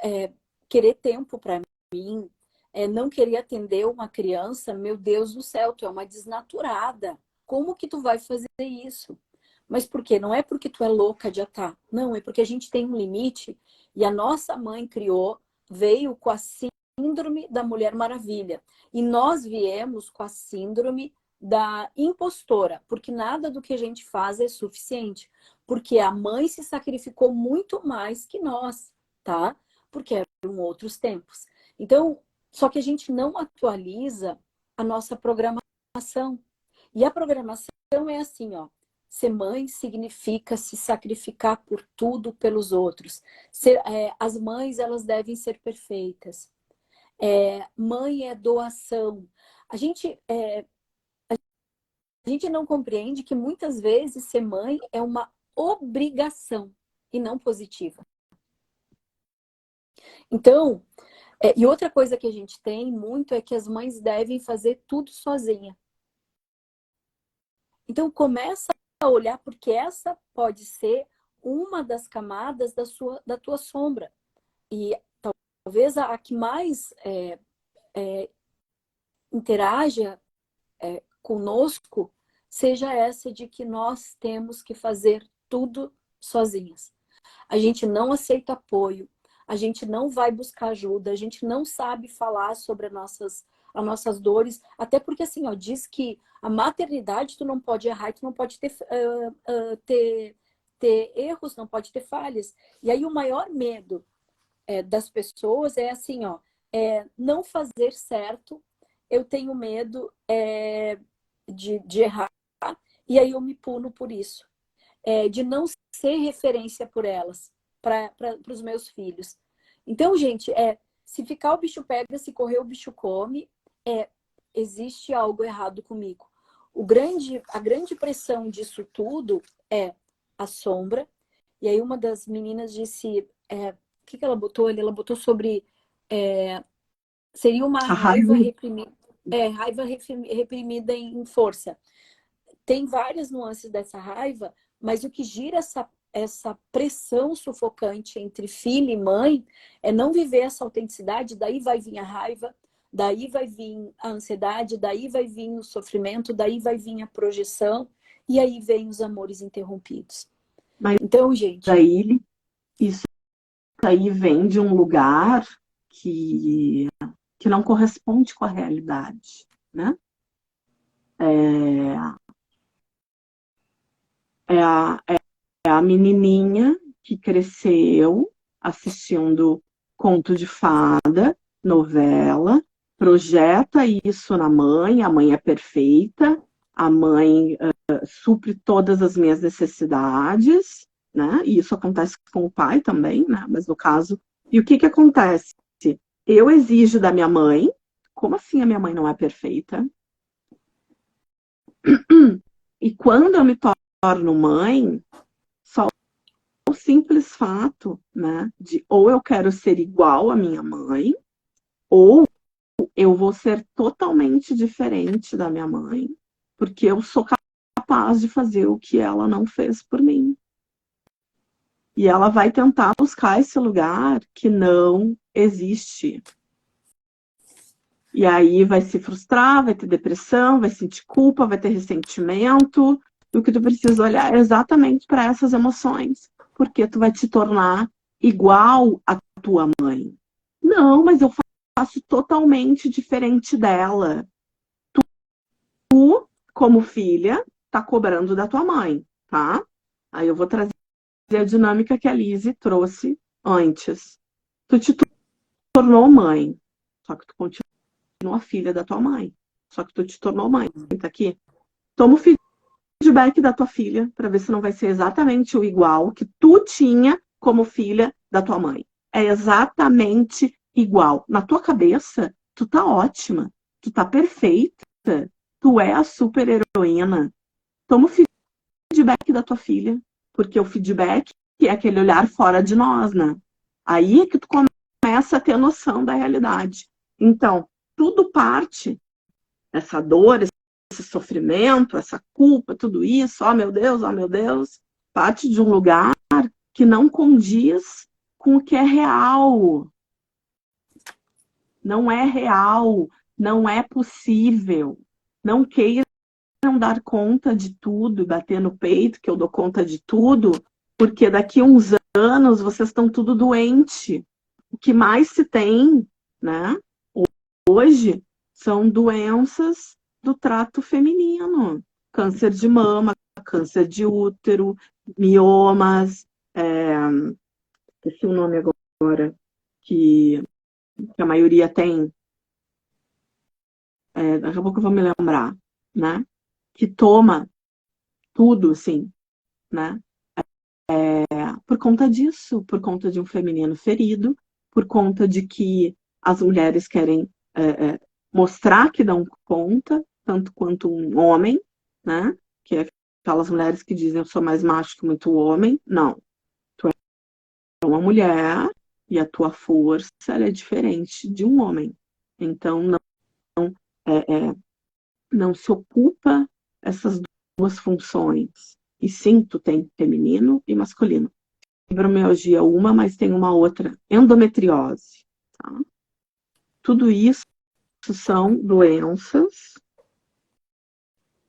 querer tempo para mim, não querer atender uma criança, meu Deus do céu, tu é uma desnaturada. como que tu vai fazer isso? Mas por quê? Não é porque tu é louca de atar. Não, é porque a gente tem um limite e a nossa mãe criou, veio com a síndrome da Mulher Maravilha. E nós viemos com a síndrome da impostora, porque nada do que a gente faz é suficiente. Porque a mãe se sacrificou muito mais que nós, tá? Porque eram outros tempos. Então, só que a gente não atualiza a nossa programação. E a programação é assim, ó. Ser mãe significa se sacrificar por tudo pelos outros. As mães, elas devem ser perfeitas. Mãe é doação. A gente não compreende que muitas vezes ser mãe é uma obrigação e não positiva. Então, e outra coisa que a gente tem muito é que as mães devem fazer tudo sozinha. Então, começa a olhar, porque essa pode ser uma das camadas da tua sombra. E talvez a que mais interaja conosco seja essa de que nós temos que fazer tudo sozinhas. A gente não aceita apoio, a gente não vai buscar ajuda, a gente não sabe falar sobre as nossas dores, até porque assim, ó, diz que a maternidade tu não pode errar, tu não pode ter erros, não pode ter falhas. E aí o maior medo das pessoas é assim, ó, não fazer certo, eu tenho medo de errar, e aí eu me puno por isso. De não ser referência por elas, para os meus filhos. Então, gente, se ficar o bicho pega, se correr o bicho come, existe algo errado comigo. A grande pressão disso tudo é a sombra. E aí uma das meninas disse, o que ela botou ali? Ela botou sobre seria uma raiva reprimida, raiva reprimida em força. Tem várias nuances dessa raiva, mas o que gira essa pressão sufocante entre filho e mãe é não viver essa autenticidade, daí vai vir a raiva, daí vai vir a ansiedade, daí vai vir o sofrimento, daí vai vir a projeção, e aí vem os amores interrompidos. Mas então, gente... Isso aí vem de um lugar que não corresponde com a realidade, né? É a menininha que cresceu assistindo conto de fada, novela, projeta isso na mãe, a mãe é perfeita, a mãe supre todas as minhas necessidades, né? E isso acontece com o pai também, né? Mas no caso... E o que acontece? Eu exijo da minha mãe, como assim a minha mãe não é perfeita? E quando eu me torno mãe, só o simples fato, né, de ou eu quero ser igual à minha mãe, ou eu vou ser totalmente diferente da minha mãe, porque eu sou capaz de fazer o que ela não fez por mim. E ela vai tentar buscar esse lugar que não existe. E aí vai se frustrar, vai ter depressão, vai sentir culpa, vai ter ressentimento. E o que tu precisa olhar é exatamente para essas emoções. Porque tu vai te tornar igual à tua mãe. Não, mas eu faço totalmente diferente dela. Tu, como filha, tá cobrando da tua mãe, tá? Aí eu vou trazer a dinâmica que a Lizzie trouxe antes. Tu te tornou mãe, só que tu continua filha da tua mãe. Só que tu te tornou mãe, tá aqui. Toma o feedback da tua filha para ver se não vai ser exatamente o igual que tu tinha como filha da tua mãe. É exatamente igual. Na tua cabeça, tu tá ótima, tu tá perfeita, tu é a super heroína. Toma o feedback da tua filha, porque o feedback é aquele olhar fora de nós, né? Aí é que tu começa a ter noção da realidade. Então, tudo parte, essa dor, esse sofrimento, essa culpa, tudo isso, oh meu Deus, parte de um lugar que não condiz com o que é real. Não é real, não é possível. Não queira dar conta de tudo, bater no peito que eu dou conta de tudo, porque daqui a uns anos vocês estão tudo doente. O que mais se tem, né, hoje são doenças do trato feminino. Câncer de mama, câncer de útero, miomas, esqueci o nome agora, que a maioria tem, daqui a pouco eu vou me lembrar, né? Que toma tudo, assim, né? Por conta disso, por conta de um feminino ferido, por conta de que as mulheres querem mostrar que dão conta, tanto quanto um homem, né? Que é aquelas mulheres que dizem eu sou mais macho que muito homem. Não, tu é uma mulher e a tua força ela é diferente de um homem. Então não se ocupa essas duas funções. E sim, tu tem feminino e masculino. Fibromialgia uma, mas tem uma outra, endometriose. Tá? Tudo isso são doenças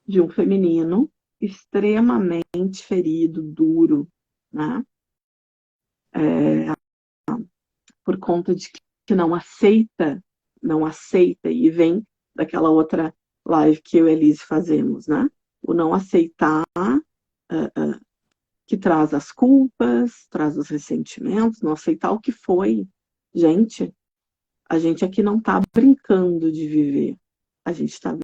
de um feminino extremamente ferido, duro, né? Por conta de que não aceita, e vem daquela outra live que eu e a Elise fazemos, né? O não aceitar que traz as culpas, traz os ressentimentos, não aceitar o que foi. Gente, a gente aqui não está brincando de viver, a gente está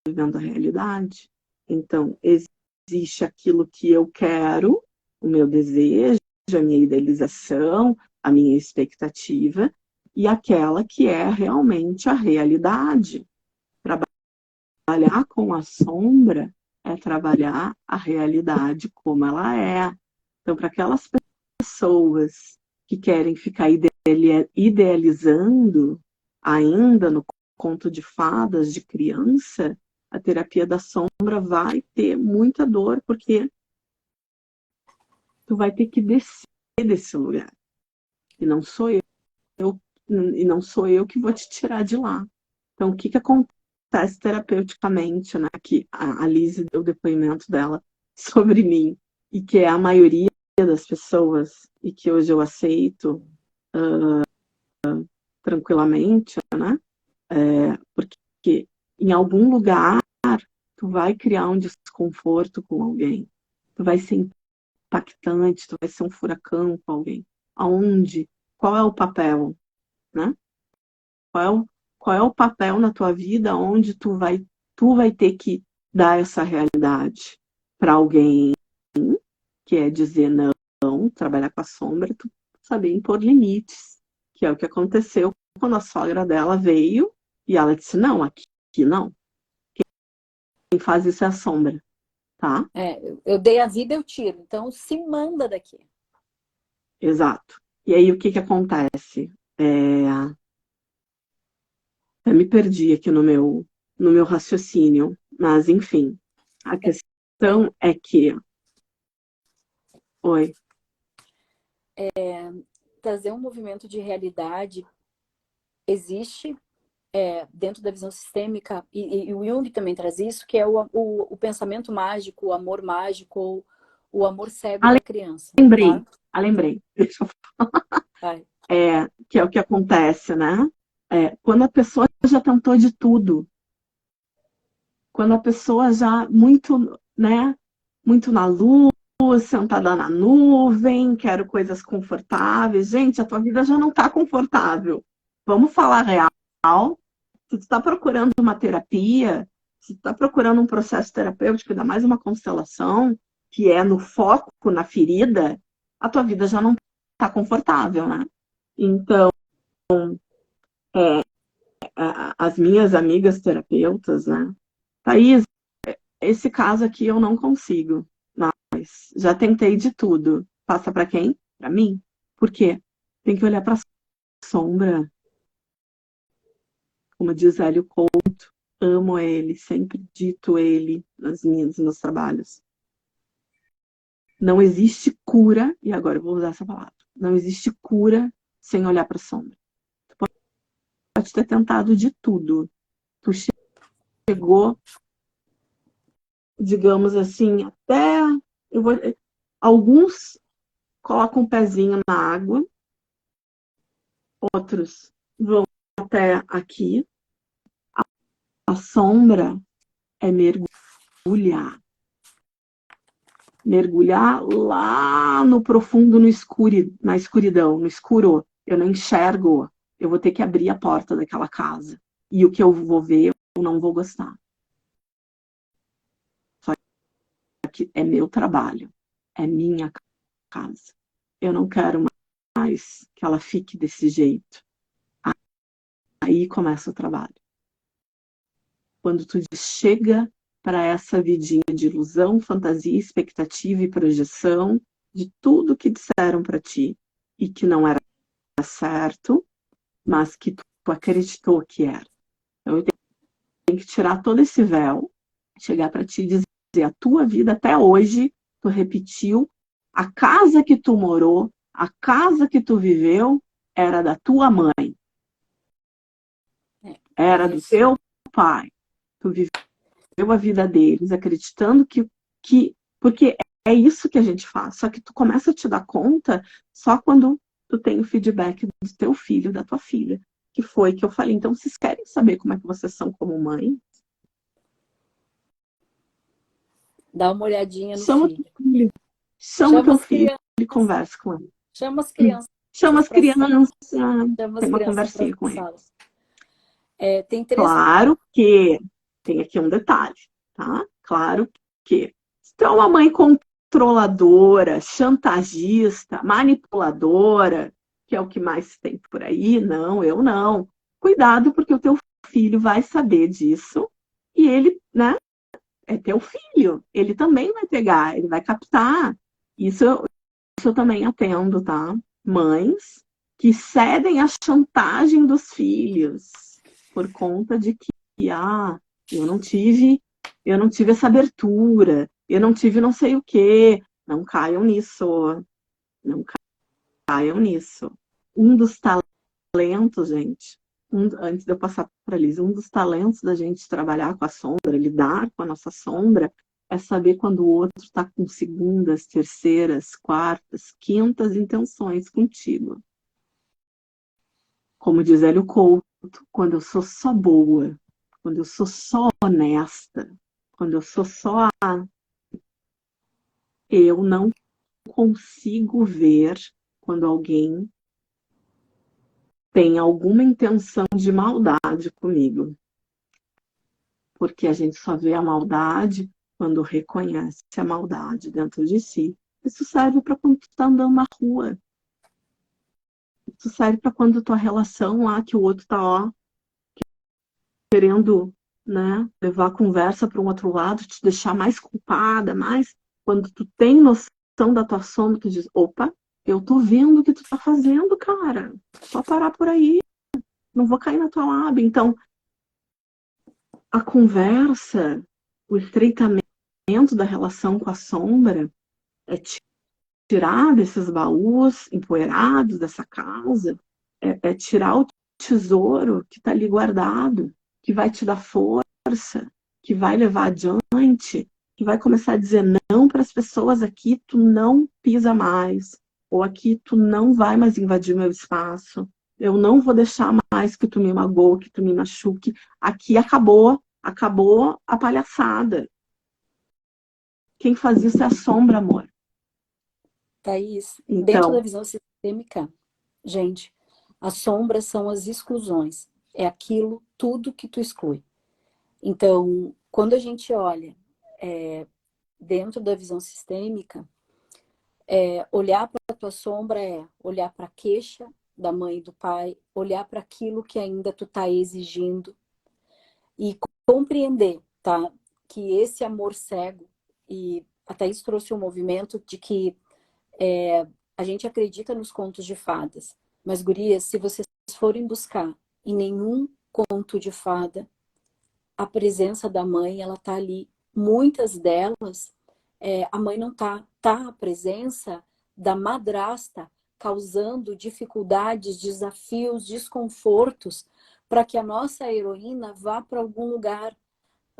vivendo a realidade. Então, existe aquilo que eu quero, o meu desejo, a minha idealização, a minha expectativa, e aquela que é realmente a realidade. Trabalhar com a sombra é trabalhar a realidade como ela é. Então, para aquelas pessoas que querem ficar idealizando ainda no conto de fadas de criança, a terapia da sombra vai ter muita dor, porque tu vai ter que descer desse lugar. E não sou eu que vou te tirar de lá. Então, o que acontece terapeuticamente, né? Que a Lise deu o depoimento dela sobre mim, e que é a maioria das pessoas, e que hoje eu aceito tranquilamente, né? Porque em algum lugar tu vai criar um desconforto com alguém, tu vai ser impactante, tu vai ser um furacão com alguém. Aonde? Qual é o papel, né? Qual é o papel na tua vida onde tu vai ter que dar essa realidade para alguém, que é dizer não, trabalhar com a sombra, tu saber impor limites, que é o que aconteceu quando a sogra dela veio e ela disse, não, aqui não. Quem faz isso é a sombra, tá? Eu dei a vida, eu tiro. Então, se manda daqui. Exato. E aí, o que acontece? Eu me perdi aqui no meu raciocínio, mas, enfim, a questão é que... Oi. Trazer um movimento de realidade existe dentro da visão sistêmica, e o Jung também traz isso, que é o pensamento mágico, o amor mágico, o amor cego da criança. Lembrei, tá? lembrei. Deixa eu Vai. que é o que acontece, né? Quando a pessoa já tentou de tudo, quando a pessoa já muito, né, muito na luz, sentada na nuvem, quero coisas confortáveis. Gente, a tua vida já não está confortável. Vamos falar real. Se tu está procurando uma terapia, se tu está procurando um processo terapêutico, ainda mais uma constelação, que é no foco, na ferida, a tua vida já não está confortável, né? Então, as minhas amigas terapeutas, né? Thaís, esse caso aqui eu não consigo, mas já tentei de tudo. Passa para quem? Para mim. Por quê? Tem que olhar para a sombra. Como diz Hélio Couto, amo ele, sempre dito ele nos meus trabalhos. Não existe cura, e agora eu vou usar essa palavra, não existe cura sem olhar para a sombra. Tu pode ter tentado de tudo. Tu chegou digamos assim, até alguns colocam um pezinho na água, outros vão até aqui. A sombra é mergulhar. Mergulhar lá no profundo, na escuridão, no escuro. Eu não enxergo. Eu vou ter que abrir a porta daquela casa. E o que eu vou ver, eu não vou gostar. Só que é meu trabalho. É minha casa. Eu não quero mais que ela fique desse jeito. Aí começa o trabalho. Quando tu chega para essa vidinha de ilusão, fantasia, expectativa e projeção de tudo que disseram para ti e que não era certo, mas que tu acreditou que era. Então eu tenho que tirar todo esse véu, chegar para ti e dizer: a tua vida até hoje, tu repetiu, a casa que tu morou, a casa que tu viveu, era da tua mãe, era do teu pai. Tu viveu a vida deles, acreditando que. Porque é isso que a gente faz. Só que tu começa a te dar conta só quando tu tem o feedback do teu filho, da tua filha. Que foi que eu falei. Então, vocês querem saber como é que vocês são como mãe? Dá uma olhadinha no Chama filho. teu filho. Chama Chama teu as filho crianças. e conversa com ele. Chama as crianças Chama as para a crianças. sala. Chama Tem as uma crianças para conversinha com a ele. sala. Tem 3. Claro que tem aqui um detalhe, tá? Claro que se tu é uma mãe controladora, chantagista, manipuladora, que é o que mais tem por aí, não, eu não. Cuidado, porque o teu filho vai saber disso e ele, né, é teu filho. Ele também vai pegar, ele vai captar. Isso eu também atendo, tá? Mães que cedem à chantagem dos filhos por conta de que, eu não tive essa abertura, eu não tive não sei o quê. Não caiam nisso, não caiam nisso. Um dos talentos, gente, antes de eu passar para a Liz, um dos talentos da gente trabalhar com a sombra, lidar com a nossa sombra, é saber quando o outro está com segundas, terceiras, quartas, quintas intenções contigo. Como diz Hélio Couto, quando eu sou só boa, quando eu sou só honesta, quando eu sou só eu não consigo ver quando alguém tem alguma intenção de maldade comigo. Porque a gente só vê a maldade quando reconhece a maldade dentro de si. Isso serve para quando tu está andando na rua. Isso serve para quando tua relação lá, que o outro está querendo, né, levar a conversa para um outro lado, te deixar mais culpada, mais. Quando tu tem noção da tua sombra, tu diz: opa, eu tô vendo o que tu tá fazendo, cara. Só parar por aí. Não vou cair na tua lábia. Então, a conversa, o estreitamento da relação com a sombra é tirar desses baús empoeirados dessa casa, é tirar o tesouro que está ali guardado, que vai te dar força, que vai levar adiante, que vai começar a dizer não para as pessoas: aqui tu não pisa mais, ou aqui tu não vai mais invadir meu espaço, eu não vou deixar mais que tu me magoe, que tu me machuque, aqui acabou a palhaçada. Quem faz isso é a sombra, amor. Thaís, dentro da Então, visão sistêmica, gente, as sombras são as exclusões. É aquilo, tudo que tu exclui. Então, quando a gente olha dentro da visão sistêmica, olhar para a tua sombra é olhar para a queixa da mãe e do pai, olhar para aquilo que ainda tu tá exigindo e compreender, tá? Que esse amor cego, e a Thaís trouxe um movimento de que a gente acredita nos contos de fadas, mas, gurias, se vocês forem buscar em nenhum conto de fada, a presença da mãe, ela tá ali. Muitas delas, a mãe não tá. Tá a presença da madrasta causando dificuldades, desafios, desconfortos para que a nossa heroína vá para algum lugar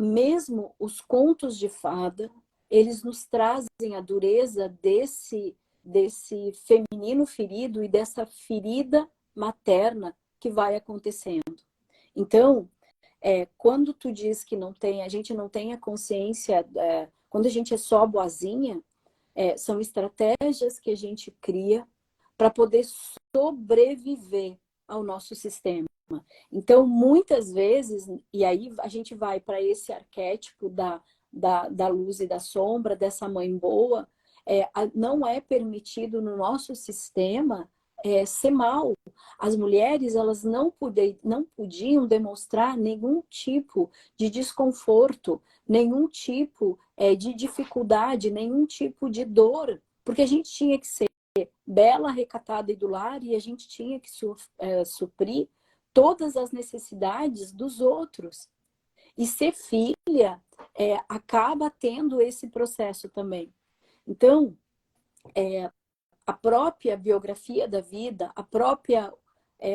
mesmo os contos de fada, eles nos trazem a dureza desse feminino ferido e dessa ferida materna que vai acontecendo. Então, quando tu diz que a gente não tem a consciência, quando a gente é só boazinha, são estratégias que a gente cria para poder sobreviver ao nosso sistema. Então, muitas vezes, e aí a gente vai para esse arquétipo da luz e da sombra, dessa mãe boa, não é permitido no nosso sistema ser mal. As mulheres, elas não podiam demonstrar nenhum tipo de desconforto, nenhum tipo de dificuldade, nenhum tipo de dor, porque a gente tinha que ser bela, recatada e do lar, e a gente tinha que suprir todas as necessidades dos outros. E ser filha acaba tendo esse processo também. Então, a própria biografia da vida,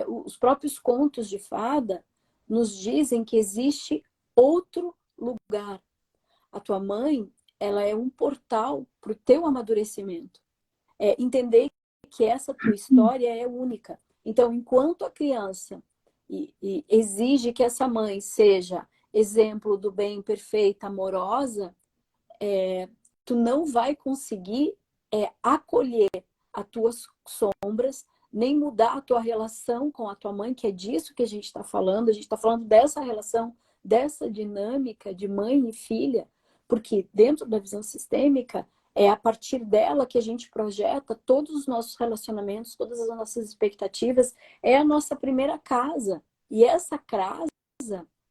os próprios contos de fada nos dizem que existe outro lugar. A tua mãe, ela é um portal para o teu amadurecimento. Entender que essa tua história é única. Então, enquanto a criança exige que essa mãe seja exemplo do bem, perfeita, amorosa, tu não vai conseguir acolher as tuas sombras, nem mudar a tua relação com a tua mãe, que é disso que a gente está falando. A gente está falando dessa relação, dessa dinâmica de mãe e filha, porque dentro da visão sistêmica, é a partir dela que a gente projeta todos os nossos relacionamentos, todas as nossas expectativas. É a nossa primeira casa. E essa casa,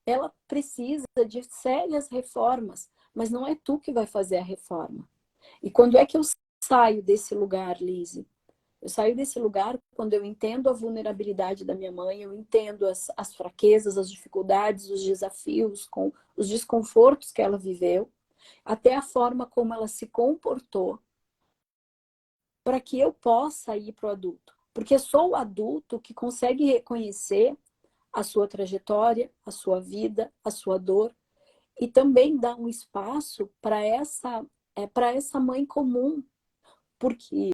ela precisa de sérias reformas, mas não é tu que vai fazer a reforma. E quando é que eu saio desse lugar, Lise? Eu saio desse lugar quando eu entendo a vulnerabilidade da minha mãe, eu entendo as fraquezas, as dificuldades, os desafios, com os desconfortos que ela viveu, até a forma como ela se comportou, para que eu possa ir para o adulto. Porque sou o adulto que consegue reconhecer a sua trajetória, a sua vida, a sua dor, e também dar um espaço para essa mãe comum. Porque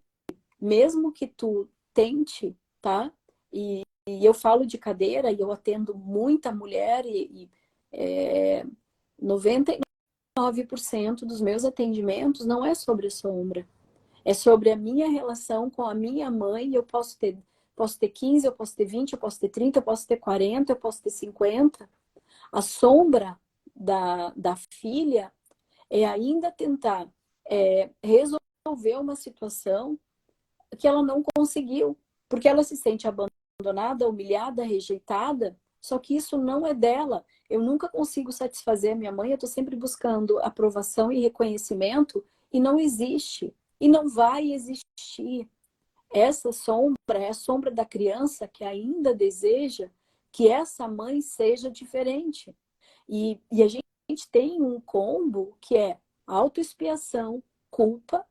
mesmo que tu tente, tá? E eu falo de cadeira e eu atendo muita mulher e 99% dos meus atendimentos não é sobre sombra. É sobre a minha relação com a minha mãe. Eu posso ter 15, eu posso ter 20, eu posso ter 30, eu posso ter 40, eu posso ter 50. A sombra da filha é ainda tentar resolver uma situação que ela não conseguiu, porque ela se sente abandonada, humilhada, rejeitada, só que isso não é dela. Eu nunca consigo satisfazer a minha mãe, eu estou sempre buscando aprovação e reconhecimento, e não existe, e não vai existir. Essa sombra é a sombra da criança que ainda deseja que essa mãe seja diferente. E a gente tem um combo que é autoexpiação, culpa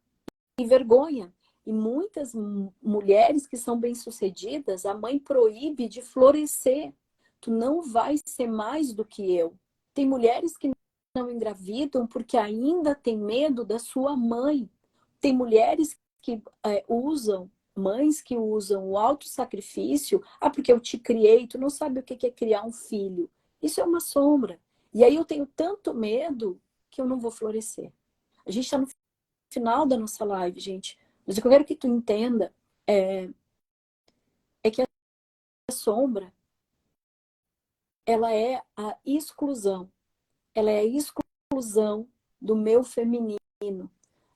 e vergonha. E muitas mulheres que são bem-sucedidas, a mãe proíbe de florescer. Tu não vai ser mais do que eu. Tem mulheres que não engravidam porque ainda tem medo da sua mãe. Tem mulheres que mães que usam o autossacrifício. Porque eu te criei, tu não sabe o que é criar um filho. Isso é uma sombra. E aí eu tenho tanto medo que eu não vou florescer. A gente está no final da nossa live, gente. Mas o que eu quero que tu entenda é que a sombra, ela é a exclusão. Ela é a exclusão do meu feminino,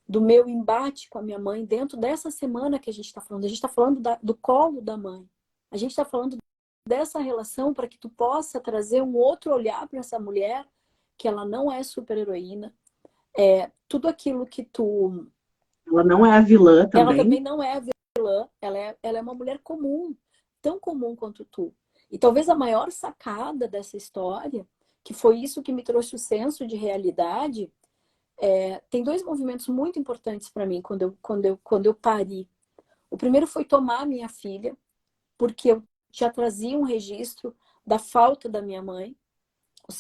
do meu embate com a minha mãe dentro dessa semana que a gente está falando. A gente está falando do colo da mãe. A gente está falando dessa relação para que tu possa trazer um outro olhar para essa mulher, que ela não é super-heroína. Tudo aquilo que tu... Ela não é a vilã Ela também. também não é a vilã, ela é uma mulher comum, tão comum quanto tu. E talvez a maior sacada dessa história, que foi isso que me trouxe o senso de realidade, tem dois movimentos muito importantes para mim quando eu pari. O primeiro foi tomar minha filha, porque eu já trazia um registro da falta da minha mãe. O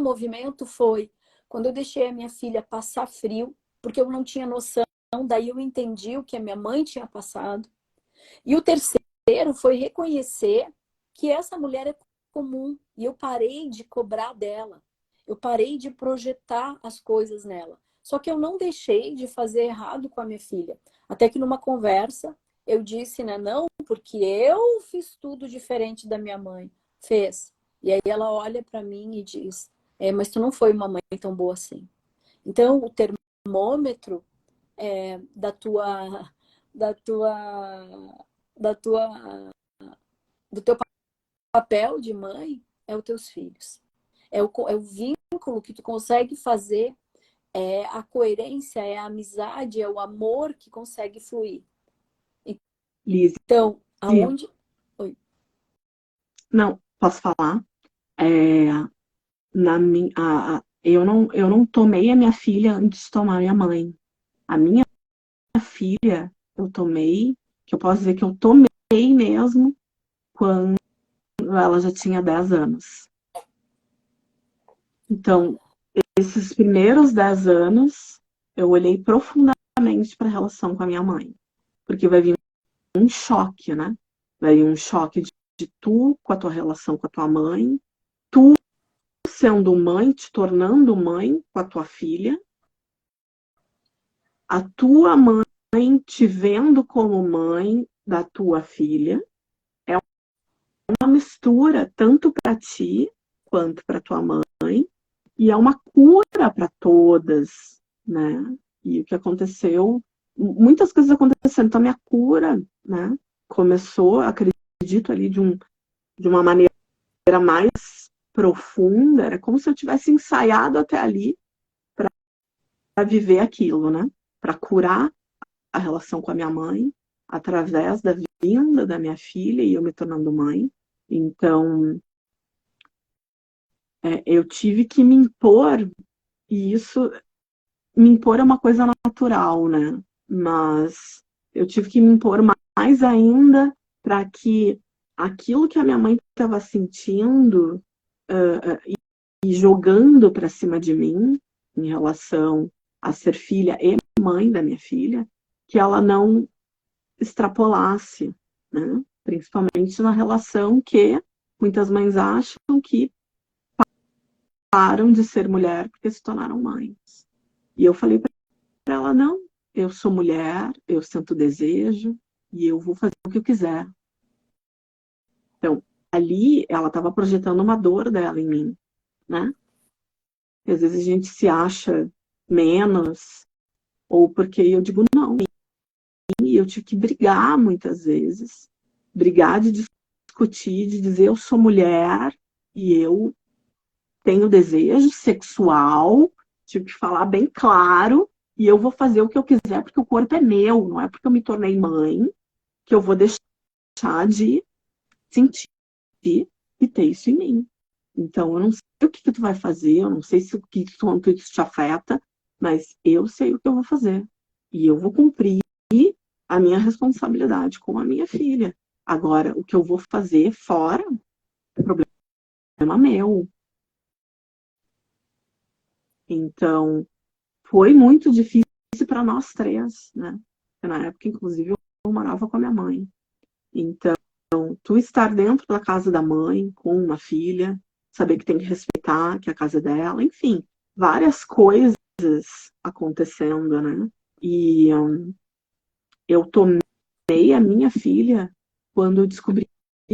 movimento foi quando eu deixei a minha filha passar frio, porque eu não tinha noção, daí eu entendi o que a minha mãe tinha passado. E o terceiro foi reconhecer que essa mulher é comum e eu parei de cobrar dela. Eu parei de projetar as coisas nela. Só que eu não deixei de fazer errado com a minha filha. Até que numa conversa eu disse, né, não, porque eu fiz tudo diferente da minha mãe. Fez. E aí ela olha para mim e diz, mas tu não foi uma mãe tão boa assim. Então o termômetro da tua da tua da tua do teu papel de mãe é os teus filhos. É o vínculo que tu consegue fazer, é a coerência, é a amizade, é o amor que consegue fluir. Liz, Então, aonde... Oi. não, posso falar? É, eu não tomei a minha filha antes de tomar a minha mãe. A minha filha, eu tomei, que eu posso dizer que eu tomei mesmo quando ela já tinha 10 anos. Então, esses primeiros 10 anos, eu olhei profundamente para a relação com a minha mãe. Porque vai vir um choque, né? Vai vir um choque de tu com a tua relação com a tua mãe, tu sendo mãe, te tornando mãe com a tua filha, a tua mãe te vendo como mãe da tua filha. É uma mistura tanto para ti quanto para tua mãe, e é uma cura para todas, né? E o que aconteceu, muitas coisas acontecendo, então a minha cura, né, começou, acredito ali de uma maneira mais profunda, era como se eu tivesse ensaiado até ali para viver aquilo, né? Para curar a relação com a minha mãe através da vinda da minha filha e eu me tornando mãe. Então, eu tive que me impor, e isso, me impor é uma coisa natural, né? Mas eu tive que me impor mais ainda para que aquilo que a minha mãe estava sentindo e jogando para cima de mim, em relação a ser filha e mãe da minha filha, que ela não extrapolasse, né? Principalmente na relação que muitas mães acham que param de ser mulher porque se tornaram mães. E eu falei para ela, não, eu sou mulher, eu sinto desejo e eu vou fazer o que eu quiser. Então, ali ela estava projetando uma dor dela em mim, né? E às vezes a gente se acha menos, ou porque eu digo não. E eu tive que brigar muitas vezes, brigar de discutir, de dizer eu sou mulher e eu tenho desejo sexual, tive que falar bem claro, e eu vou fazer o que eu quiser porque o corpo é meu, não é porque eu me tornei mãe que eu vou deixar de sentir e ter isso em mim. Então, eu não sei o que tu vai fazer, eu não sei se o que isso te afeta, mas eu sei o que eu vou fazer. E eu vou cumprir a minha responsabilidade com a minha filha. Agora, o que eu vou fazer fora é problema meu. Então, foi muito difícil para nós três, né? Porque na época, inclusive, eu morava com a minha mãe. Então, tu estar dentro da casa da mãe, com uma filha, saber que tem que respeitar, que é a casa dela, enfim, várias coisas acontecendo, né? E eu tomei a minha filha quando eu descobri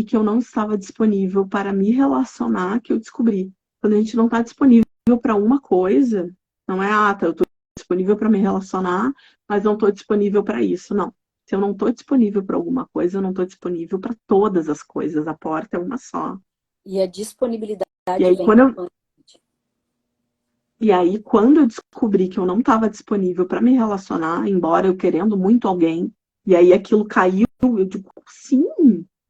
que eu não estava disponível para me relacionar, que eu descobri. Quando a gente não está disponível para uma coisa, não é, eu estou disponível para me relacionar, mas não estou disponível para isso. Não. Se eu não estou disponível para alguma coisa, eu não estou disponível para todas as coisas. A porta é uma só. E a disponibilidade E aí, vem da mãe. E aí, quando eu descobri que eu não estava disponível para me relacionar, embora eu querendo muito alguém, e aí aquilo caiu, eu digo, sim,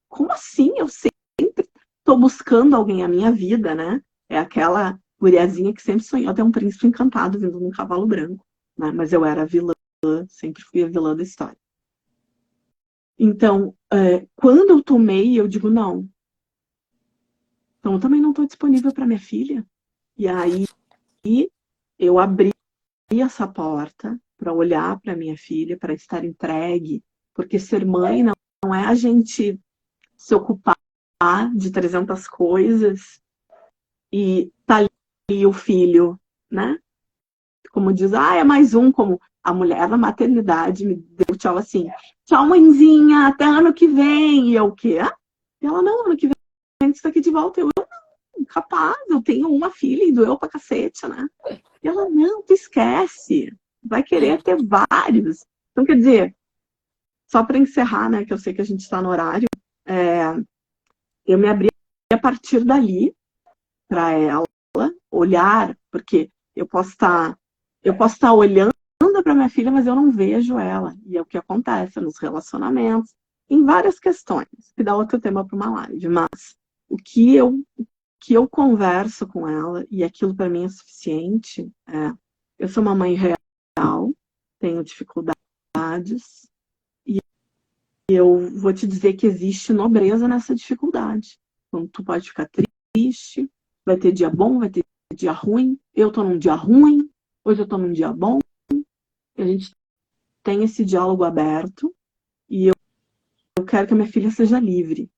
como assim? Eu sempre estou buscando alguém na minha vida, né? É aquela guriazinha que sempre sonhou ter um príncipe encantado vindo num cavalo branco, né? Mas eu era a vilã, sempre fui a vilã da história. Então, quando eu tomei, eu digo, não. Então, eu também não estou disponível para minha filha. E aí eu abri essa porta para olhar para minha filha, para estar entregue, porque ser mãe não é a gente se ocupar de 300 coisas e tá ali o filho, né? Como diz, é mais um, como a mulher da maternidade me deu tchau assim, tchau mãezinha, até ano que vem. E eu, o quê? E ela, não, ano que vem você tá aqui de volta. Eu, não, capaz, eu tenho uma filha e doeu pra cacete, né? E ela, não, tu esquece, vai querer ter vários. Então, quer dizer, só para encerrar, né, que eu sei que a gente está no horário, eu me abri a partir dali para ela olhar, porque eu posso estar olhando para minha filha, mas eu não vejo ela. E é o que acontece nos relacionamentos, em várias questões, que dá outro tema para uma live. Mas o que eu converso com ela, e aquilo para mim é suficiente, eu sou uma mãe real, tenho dificuldades, e eu vou te dizer que existe nobreza nessa dificuldade. Então, tu pode ficar triste, vai ter dia bom, vai ter dia ruim. Eu tô num dia ruim, hoje eu tô num dia bom. A gente tem esse diálogo aberto e eu quero que a minha filha seja livre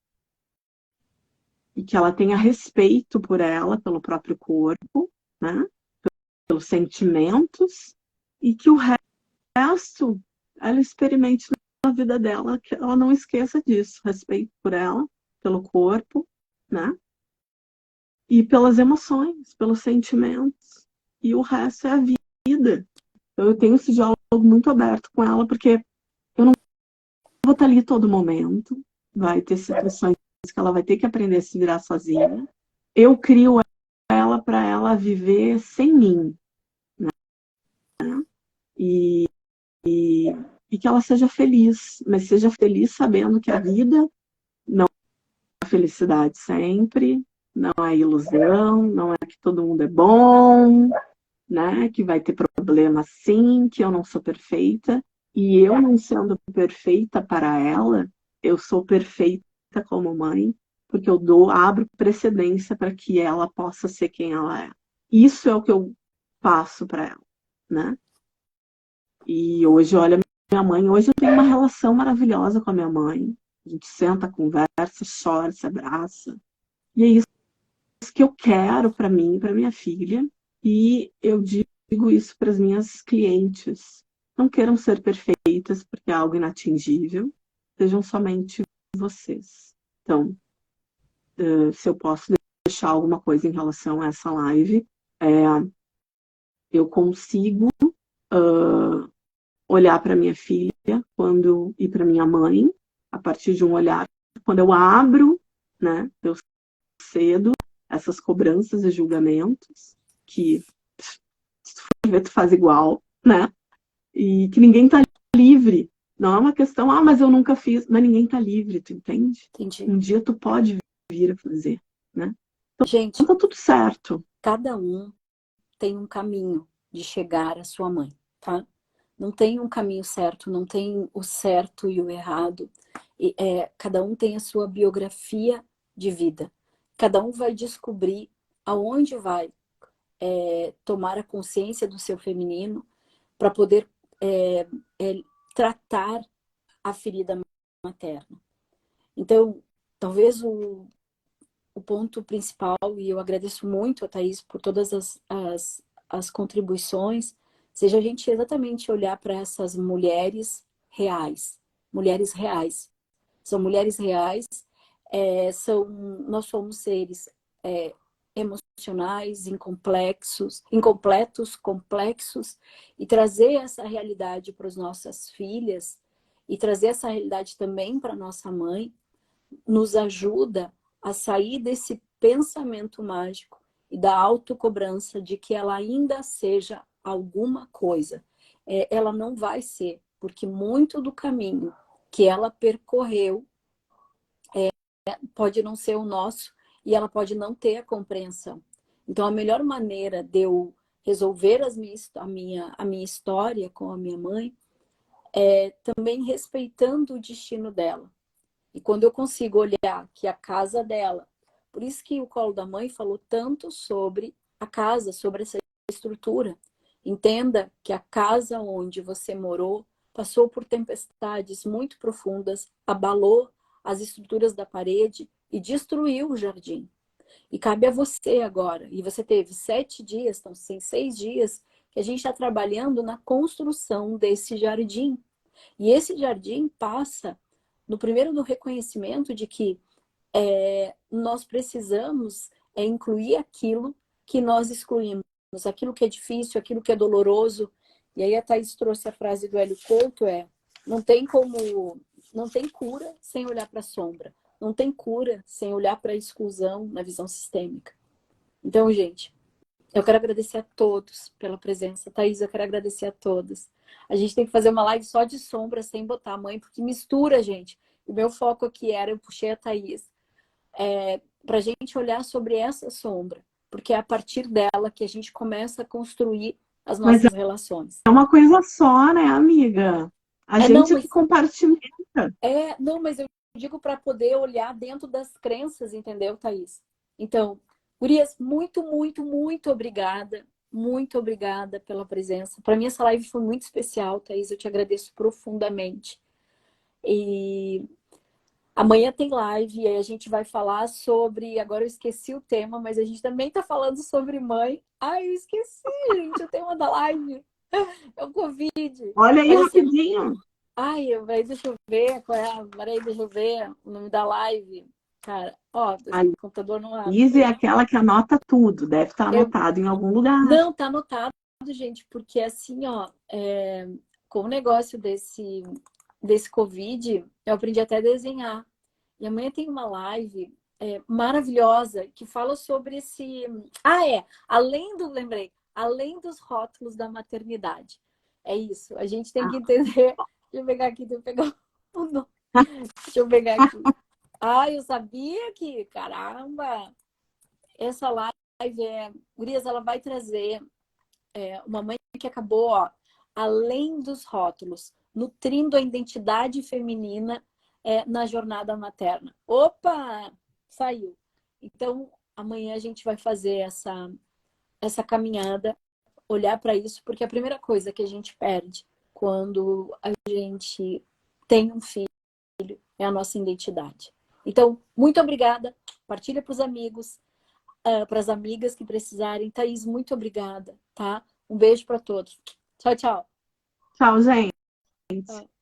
e que ela tenha respeito por ela, pelo próprio corpo, né? Pelos sentimentos e que o resto ela experimente na vida dela, que ela não esqueça disso, respeito por ela, pelo corpo, né? E pelas emoções, pelos sentimentos. E o resto é a vida. Então, eu tenho esse diálogo muito aberto com ela, porque eu não vou estar ali todo momento. Vai ter situações que ela vai ter que aprender a se virar sozinha. Eu crio ela para ela viver sem mim. E, e que ela seja feliz, mas seja feliz sabendo que a vida não é felicidade sempre, não é ilusão, não é que todo mundo é bom, né? Que vai ter problema sim, que eu não sou perfeita. E eu não sendo perfeita para ela, eu sou perfeita como mãe, porque eu abro precedência para que ela possa ser quem ela é. Isso é o que eu passo para ela, né? E hoje, olha, minha mãe, hoje eu tenho uma relação maravilhosa com a minha mãe. A gente senta, conversa, chora, se abraça. E é isso que eu quero para mim, para minha filha. E eu digo isso para as minhas clientes. Não queiram ser perfeitas, porque é algo inatingível. Sejam somente vocês. Então, se eu posso deixar alguma coisa em relação a essa live, eu consigo olhar para minha filha e para minha mãe, a partir de um olhar, quando eu abro, né, eu cedo essas cobranças e julgamentos, que se tu for ver, tu faz igual, né? E que ninguém tá livre. Não é uma questão, mas eu nunca fiz. Mas ninguém tá livre, tu entende? Entendi. Um dia tu pode vir a fazer, né? Gente, Então tá tudo certo. cada um tem um caminho de chegar à sua mãe, tá? Não tem um caminho certo, não tem o certo e o errado. Cada um tem a sua biografia de vida. Cada um vai descobrir aonde vai tomar a consciência do seu feminino para poder tratar a ferida materna. Então, talvez o ponto principal, e eu agradeço muito a Thaís por todas as contribuições, seja a gente exatamente olhar para essas mulheres reais. Mulheres reais. São mulheres reais, nós somos seres emocionais, incompletos, complexos, e trazer essa realidade para as nossas filhas, e trazer essa realidade também para nossa mãe, nos ajuda a sair desse pensamento mágico e da autocobrança de que ela ainda seja alguma coisa. Ela não vai ser, porque muito do caminho que ela percorreu pode não ser o nosso e ela pode não ter a compreensão. Então, a melhor maneira de eu resolver a minha história com a minha mãe é também respeitando o destino dela. E quando eu consigo olhar que a casa dela... Por isso que o Colo da Mãe falou tanto sobre a casa, sobre essa estrutura. Entenda que a casa onde você morou passou por tempestades muito profundas, abalou as estruturas da parede e destruiu o jardim. E cabe a você agora. E você teve 7 dias, então, 6 dias, que a gente está trabalhando na construção desse jardim. E esse jardim passa, no primeiro, no reconhecimento de que nós precisamos incluir aquilo que nós excluímos, aquilo que é difícil, aquilo que é doloroso. E aí a Thaís trouxe a frase do Hélio Couto, não tem cura sem olhar para a sombra. Não tem cura sem olhar para a exclusão na visão sistêmica. Então, gente, eu quero agradecer a todos pela presença. Thaís, eu quero agradecer a todos. A gente tem que fazer uma live só de sombra, sem botar a mãe, porque mistura, gente. O meu foco aqui eu puxei a Thaís, para a gente olhar sobre essa sombra, porque é a partir dela que a gente começa a construir as Mas nossas relações. é uma coisa só, né, amiga? A Não, gente que compartilha. não, mas eu digo para poder olhar dentro das crenças, entendeu, Thaís? Então, gurias, muito, muito, muito obrigada. Muito obrigada pela presença. Para mim, essa live foi muito especial, Thaís. Eu te agradeço profundamente. E amanhã tem live e aí a gente vai falar sobre. Agora eu esqueci o tema, mas a gente também está falando sobre mãe. Ai, eu esqueci, gente, o tema da live. É o Covid. Olha aí Mas assim, rapidinho. ai, deixa eu ver qual é. Peraí, deixa eu ver o nome da live. Cara, ó, A o computador não abre. Liz é aquela que anota tudo, deve estar Eu... anotado em algum lugar. Não, tá anotado, gente, porque assim, ó, com o negócio desse Covid, eu aprendi até a desenhar. E amanhã tem uma live maravilhosa que fala sobre esse. Além dos rótulos da maternidade. É isso. A gente tem que Ah, entender. Deixa eu pegar aqui, deixa eu pegar o nome. Deixa eu pegar aqui. Eu sabia que, caramba, essa live Gurias, ela vai trazer uma mãe que acabou, ó, além dos rótulos, nutrindo a identidade feminina na jornada materna. Opa! Saiu. Então, amanhã a gente vai fazer essa caminhada, olhar para isso, porque a primeira coisa que a gente perde quando a gente tem um filho é a nossa identidade. Então, muito obrigada. Partilha para os amigos, para as amigas que precisarem. Thaís, muito obrigada, tá? Um beijo para todos. Tchau, tchau. tchau, gente. Tchau.